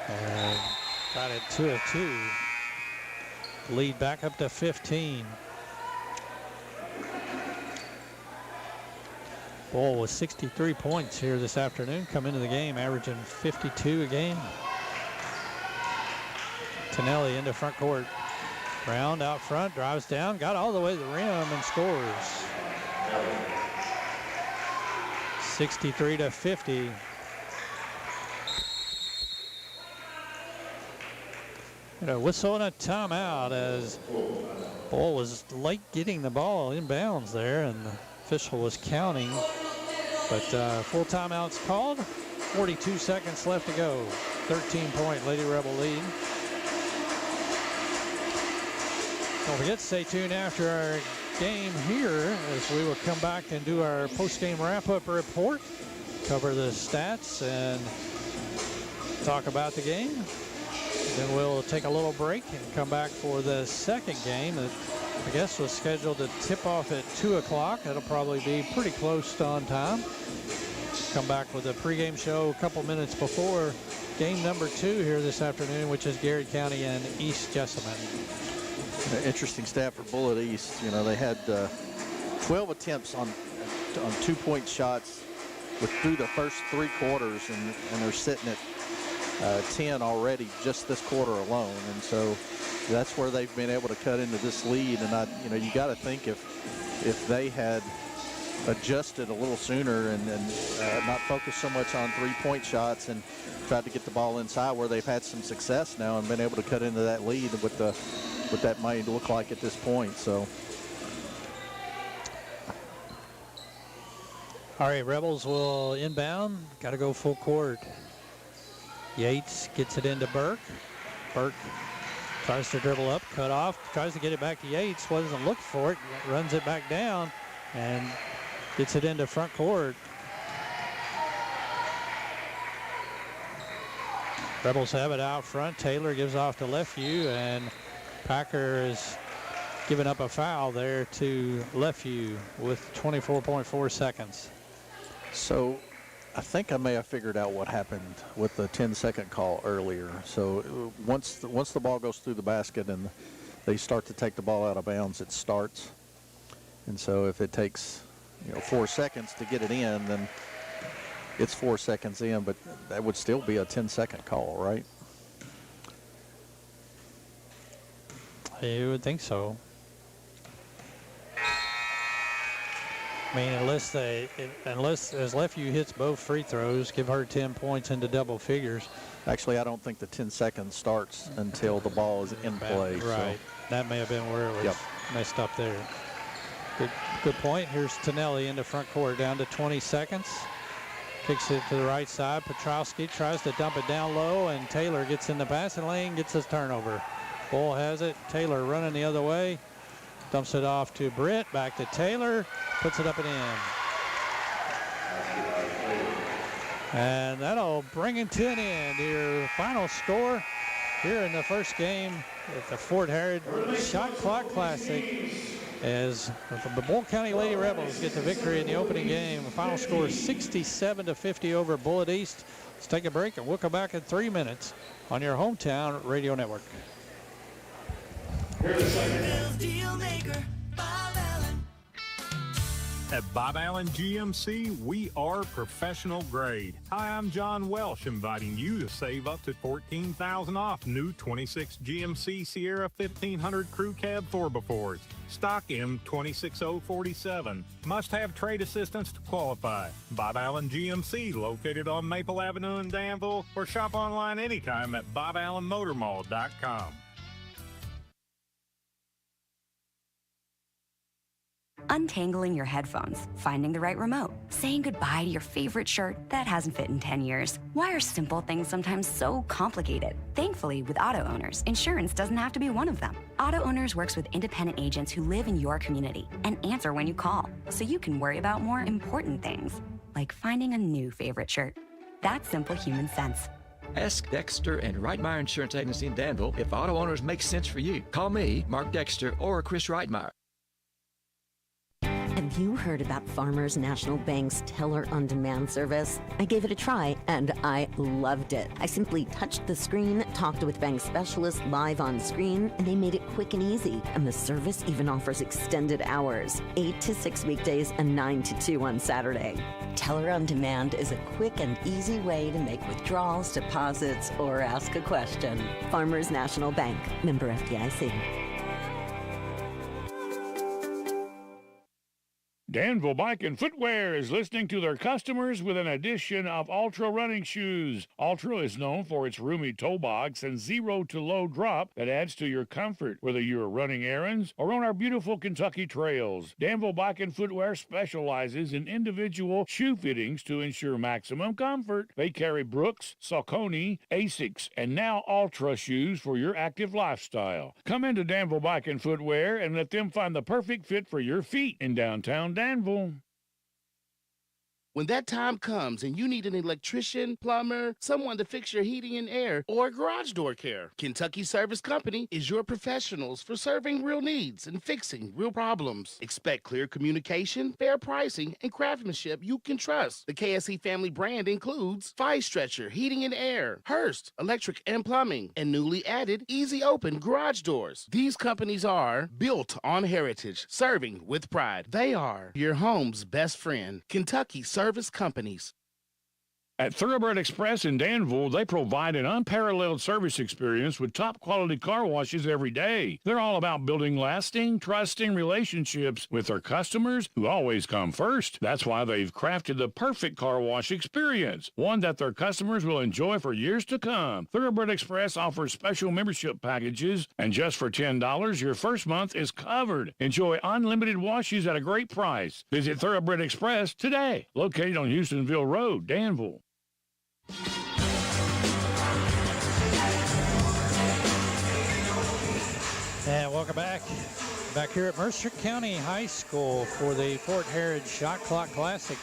And got it 2 of 2. Lead back up to 15. Bull with 63 points here this afternoon. Come into the game averaging 52 a game. Tonelli into front court. Round out front, drives down, got all the way to the rim and scores. 63-50. And a whistle and a timeout as Bull was late getting the ball inbounds there, and the official was counting. But full timeout's called. 42 seconds left to go. 13-point Lady Rebel lead. Don't forget to stay tuned after our game here as we will come back and do our post-game wrap-up report, cover the stats, and talk about the game. Then we'll take a little break and come back for the second game that I guess was scheduled to tip off at 2 o'clock. That'll probably be pretty close to on time. Come back with a pregame show a couple minutes before game number 2 here this afternoon, which is Garrett County and East Jessamine. An interesting stat for Bullitt East. You know, they had 12 attempts on 2-point shots through the first 3 quarters, and they're sitting at 10 already just this quarter alone. And so that's where they've been able to cut into this lead. And you got to think if they had adjusted a little sooner and not focused so much on 3-point shots and tried to get the ball inside, where they've had some success now and been able to cut into that lead with what that might look like at this point. So, all right, Rebels will inbound. Got to go full court. Yates gets it into Burke. Burke tries to dribble up, cut off, tries to get it back to Yates. Wasn't looking for it, runs it back down, and gets it into front court. Rebels have it out front. Taylor gives off to Lefeview, and Packer is giving up a foul there to Lefeview with 24.4 seconds. So I think I may have figured out what happened with the 10-second call earlier. So once the ball goes through the basket and they start to take the ball out of bounds, it starts. And so if it takes 4 seconds to get it in, then it's 4 seconds in, but that would still be a 10-second call, right? You would think so. I mean, unless as Lefeview hits both free throws, give her 10 points into double figures. Actually, I don't think the 10 seconds starts until the ball is in play. Right. So. That may have been where it was messed up there. Good point. Here's Tonelli into front court, down to 20 seconds. Kicks it to the right side. Petrowski tries to dump it down low, and Taylor gets in the passing lane, gets his turnover. Bull has it. Taylor running the other way. Dumps it off to Britt. Back to Taylor. Puts it up and in. And that'll bring it to an end. Your final score here in the first game at the Fort Herod Shot Clock Classic, as the Bull County Lady Rebels get the victory in the opening game. The final score is 67-50 over Bullitt East. Let's take a break, and we'll come back in 3 minutes on your hometown radio network. At Bob Allen GMC, we are professional grade. Hi, I'm John Welsh, inviting you to save up to $14,000 off new 26 GMC Sierra 1500 Crew Cab 4x4s. Stock M26047. Must have trade assistance to qualify. Bob Allen GMC, located on Maple Avenue in Danville, or shop online anytime at boballenmotormall.com. Untangling your headphones, finding the right remote, saying goodbye to your favorite shirt that hasn't fit in 10 years. Why are simple things sometimes so complicated? Thankfully, with Auto Owners, insurance doesn't have to be one of them. Auto Owners works with independent agents who live in your community and answer when you call, so you can worry about more important things, like finding a new favorite shirt. That's simple human sense. Ask Dexter and Reitmeyer Insurance Agency in Danville if Auto Owners makes sense for you. Call me, Mark Dexter, or Chris Reitmeyer. Have you heard about Farmers National Bank's Teller on Demand service? I gave it a try and I loved it. I simply touched the screen, talked with bank specialists live on screen, and they made it quick and easy. And the service even offers extended hours, 8 to 6 weekdays and 9 to 2 on Saturday. Teller on Demand is a quick and easy way to make withdrawals, deposits, or ask a question. Farmers National Bank, member FDIC. Danville Bike and Footwear is listening to their customers with an edition of Ultra running shoes. Ultra is known for its roomy toe box and zero to low drop that adds to your comfort, whether you are running errands or on our beautiful Kentucky trails. Danville Bike and Footwear specializes in individual shoe fittings to ensure maximum comfort. They carry Brooks, Saucony, Asics, and now Ultra shoes for your active lifestyle. Come into Danville Bike and Footwear and let them find the perfect fit for your feet in downtown Danville. When that time comes and you need an electrician, plumber, someone to fix your heating and air, or garage door care, Kentucky Service Company is your professionals for serving real needs and fixing real problems. Expect clear communication, fair pricing, and craftsmanship you can trust. The KSE family brand includes Fire Stretcher, Heating and Air, Hearst, Electric and Plumbing, and newly added Easy Open Garage Doors. These companies are built on heritage, serving with pride. They are your home's best friend, Kentucky Service Companies. At Thoroughbred Express in Danville, they provide an unparalleled service experience with top-quality car washes every day. They're all about building lasting, trusting relationships with their customers who always come first. That's why they've crafted the perfect car wash experience, one that their customers will enjoy for years to come. Thoroughbred Express offers special membership packages, and just for $10, your first month is covered. Enjoy unlimited washes at a great price. Visit Thoroughbred Express today, located on Houstonville Road, Danville. And welcome back here at Mercer County High School for the Fort Harrods Shot Clock Classic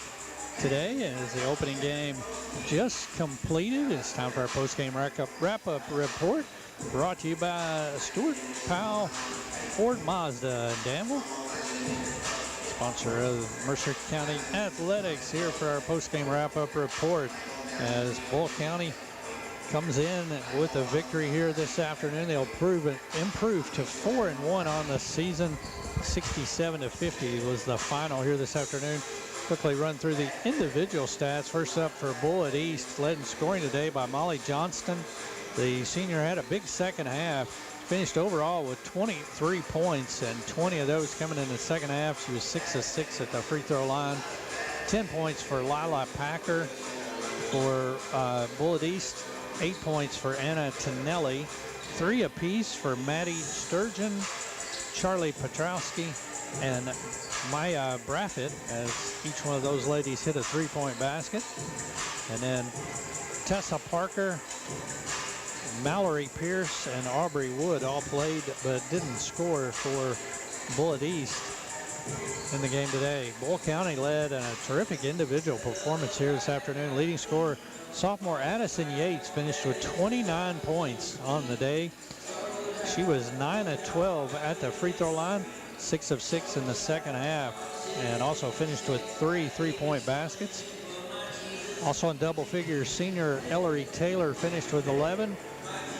today. As the opening game just completed, it's time for our post-game wrap-up report, brought to you by Stuart Powell Ford Mazda in Danville, sponsor of Mercer County Athletics, here for our post-game wrap-up report as Bull County comes in with a victory here this afternoon. They'll improve to 4-1 on the season. 67-50 was the final here this afternoon. Quickly run through the individual stats. First up for Bullitt East, led in scoring today by Molly Johnston. The senior had a big second half. Finished overall with 23 points, and 20 of those coming in the second half. She was 6 of 6 at the free throw line. 10 points for Lila Packer for Bullitt East. 8 points for Anna Tonelli. 3 apiece for Maddie Sturgeon, Charlie Petrowski, and Maya Braffett, as each one of those ladies hit a three-point basket. And then Tessa Parker, Mallory Pierce, and Aubrey Wood all played but didn't score for Bullitt East in the game today. Bull County led in a terrific individual performance here this afternoon. Leading scorer, sophomore Addison Yates, finished with 29 points on the day. She was 9 of 12 at the free throw line, 6 of 6 in the second half, and also finished with 3 three-point baskets. Also in double figures, senior Ellery Taylor finished with 11.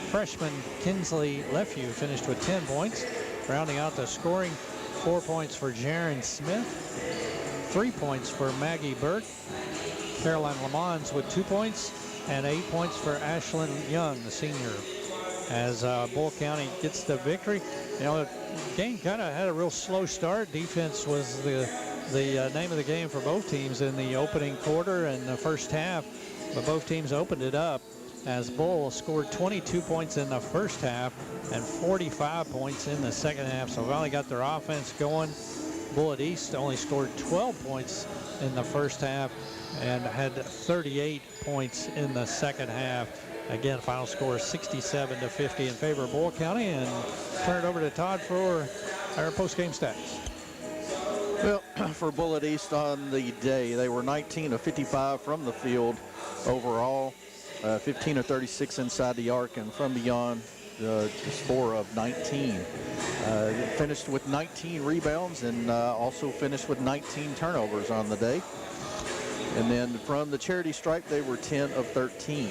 Freshman Kinsley Lefew finished with 10 points. Rounding out the scoring, 4 points for Jaron Smith, 3 points for Maggie Burke. Caroline Lamons with 2 points, and 8 points for Ashlyn Young, the senior. As Bull County gets the victory. You know, the game kind of had a real slow start. Defense was the name of the game for both teams in the opening quarter and the first half, but both teams opened it up as Bull scored 22 points in the first half and 45 points in the second half. So finally got their offense going. Bullitt East only scored 12 points in the first half and had 38 points in the second half. Again, final score 67-50 in favor of Bull County, and turn it over to Todd for our post-game stats. Well, for Bullitt East on the day, they were 19 of 55 from the field overall, 15 of 36 inside the arc, and from beyond, the score of 19. Finished with 19 rebounds and also finished with 19 turnovers on the day. And then from the charity stripe, they were 10 of 13.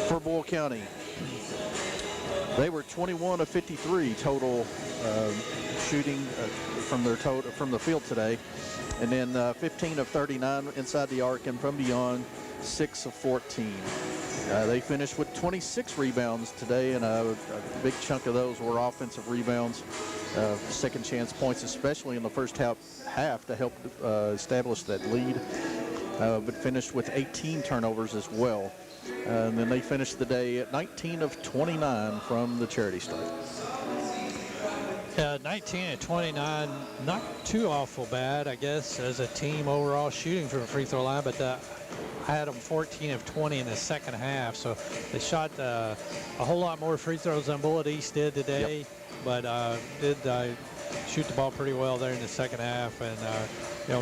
For Bull County, they were 21 of 53 total shooting from the field today, and then 15 of 39 inside the arc, and from beyond 6 of 14. They finished with 26 rebounds today, and a big chunk of those were offensive rebounds, second chance points, especially in the first half to help establish that lead, but finished with 18 turnovers as well. And then they finished the day at 19 of 29 from the charity stripe. 19 of 29, not too awful bad, I guess, as a team overall shooting from the free throw line, but I had them 14 of 20 in the second half, so they shot a whole lot more free throws than Bullitt East did today, but did shoot the ball pretty well there in the second half, and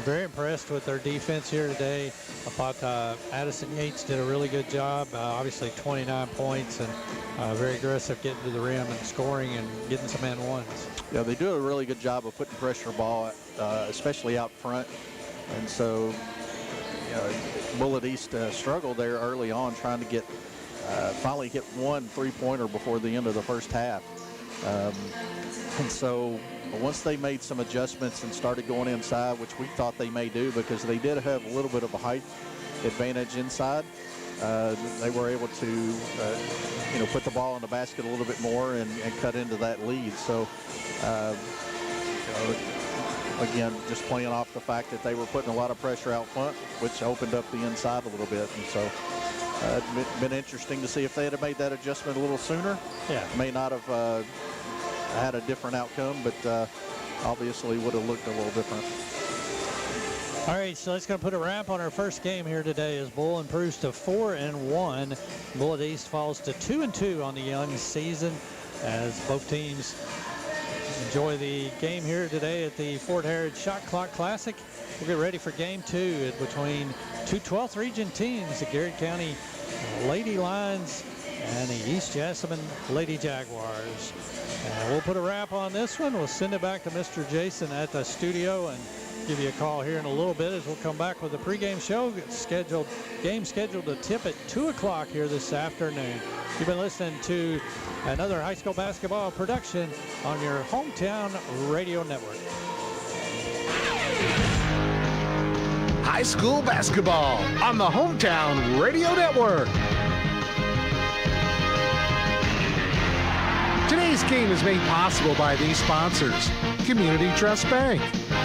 very impressed with their defense here today. I thought Addison Yates did a really good job, obviously 29 points, and very aggressive getting to the rim and scoring and getting some and ones. Yeah, they do a really good job of putting pressure ball, especially out front, and so Bullitt East struggled there early on trying to get finally hit one three-pointer before the end of the first half. And so once they made some adjustments and started going inside, which we thought they may do because they did have a little bit of a height advantage inside, they were able to put the ball in the basket a little bit more and cut into that lead. So again, just playing off the fact that they were putting a lot of pressure out front, which opened up the inside a little bit. And so it's been interesting to see if they had made that adjustment a little sooner. Yeah, may not have had a different outcome, but obviously would have looked a little different. All right, so let's go put a wrap on our first game here today as Bull improves to 4-1. Bullitt East falls to 2-2 on the young season as both teams enjoy the game here today at the Fort Harrod Shot Clock Classic. We'll get ready for game 2 between two 12th region teams, the Garrett County Lady Lions and the East Jessamine Lady Jaguars. And we'll put a wrap on this one. We'll send it back to Mr. Jason at the studio and give you a call here in a little bit as we'll come back with the pregame show. Game scheduled to tip at 2 o'clock here this afternoon. You've been listening to another high school basketball production on your hometown radio network. High school basketball on the hometown radio network. Today's game is made possible by these sponsors: Community Trust Bank,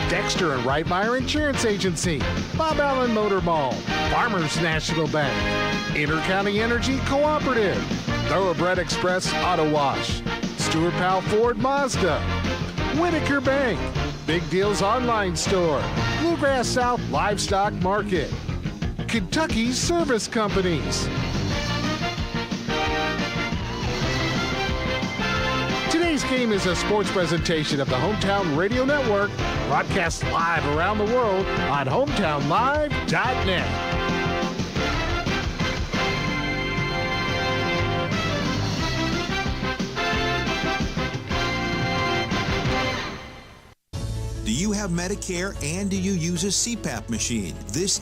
Dexter and Reitmeyer Insurance Agency, Bob Allen Motor Mall, Farmers National Bank, Intercounty Energy Cooperative, Thoroughbred Express Auto Wash, Stuart Powell Ford Mazda, Whitaker Bank, Big Deals Online Store, Bluegrass South Livestock Market, Kentucky Service Companies. Today's game is a sports presentation of the Hometown Radio Network, broadcast live around the world on hometownlive.net. Do you have Medicare and do you use a CPAP machine? This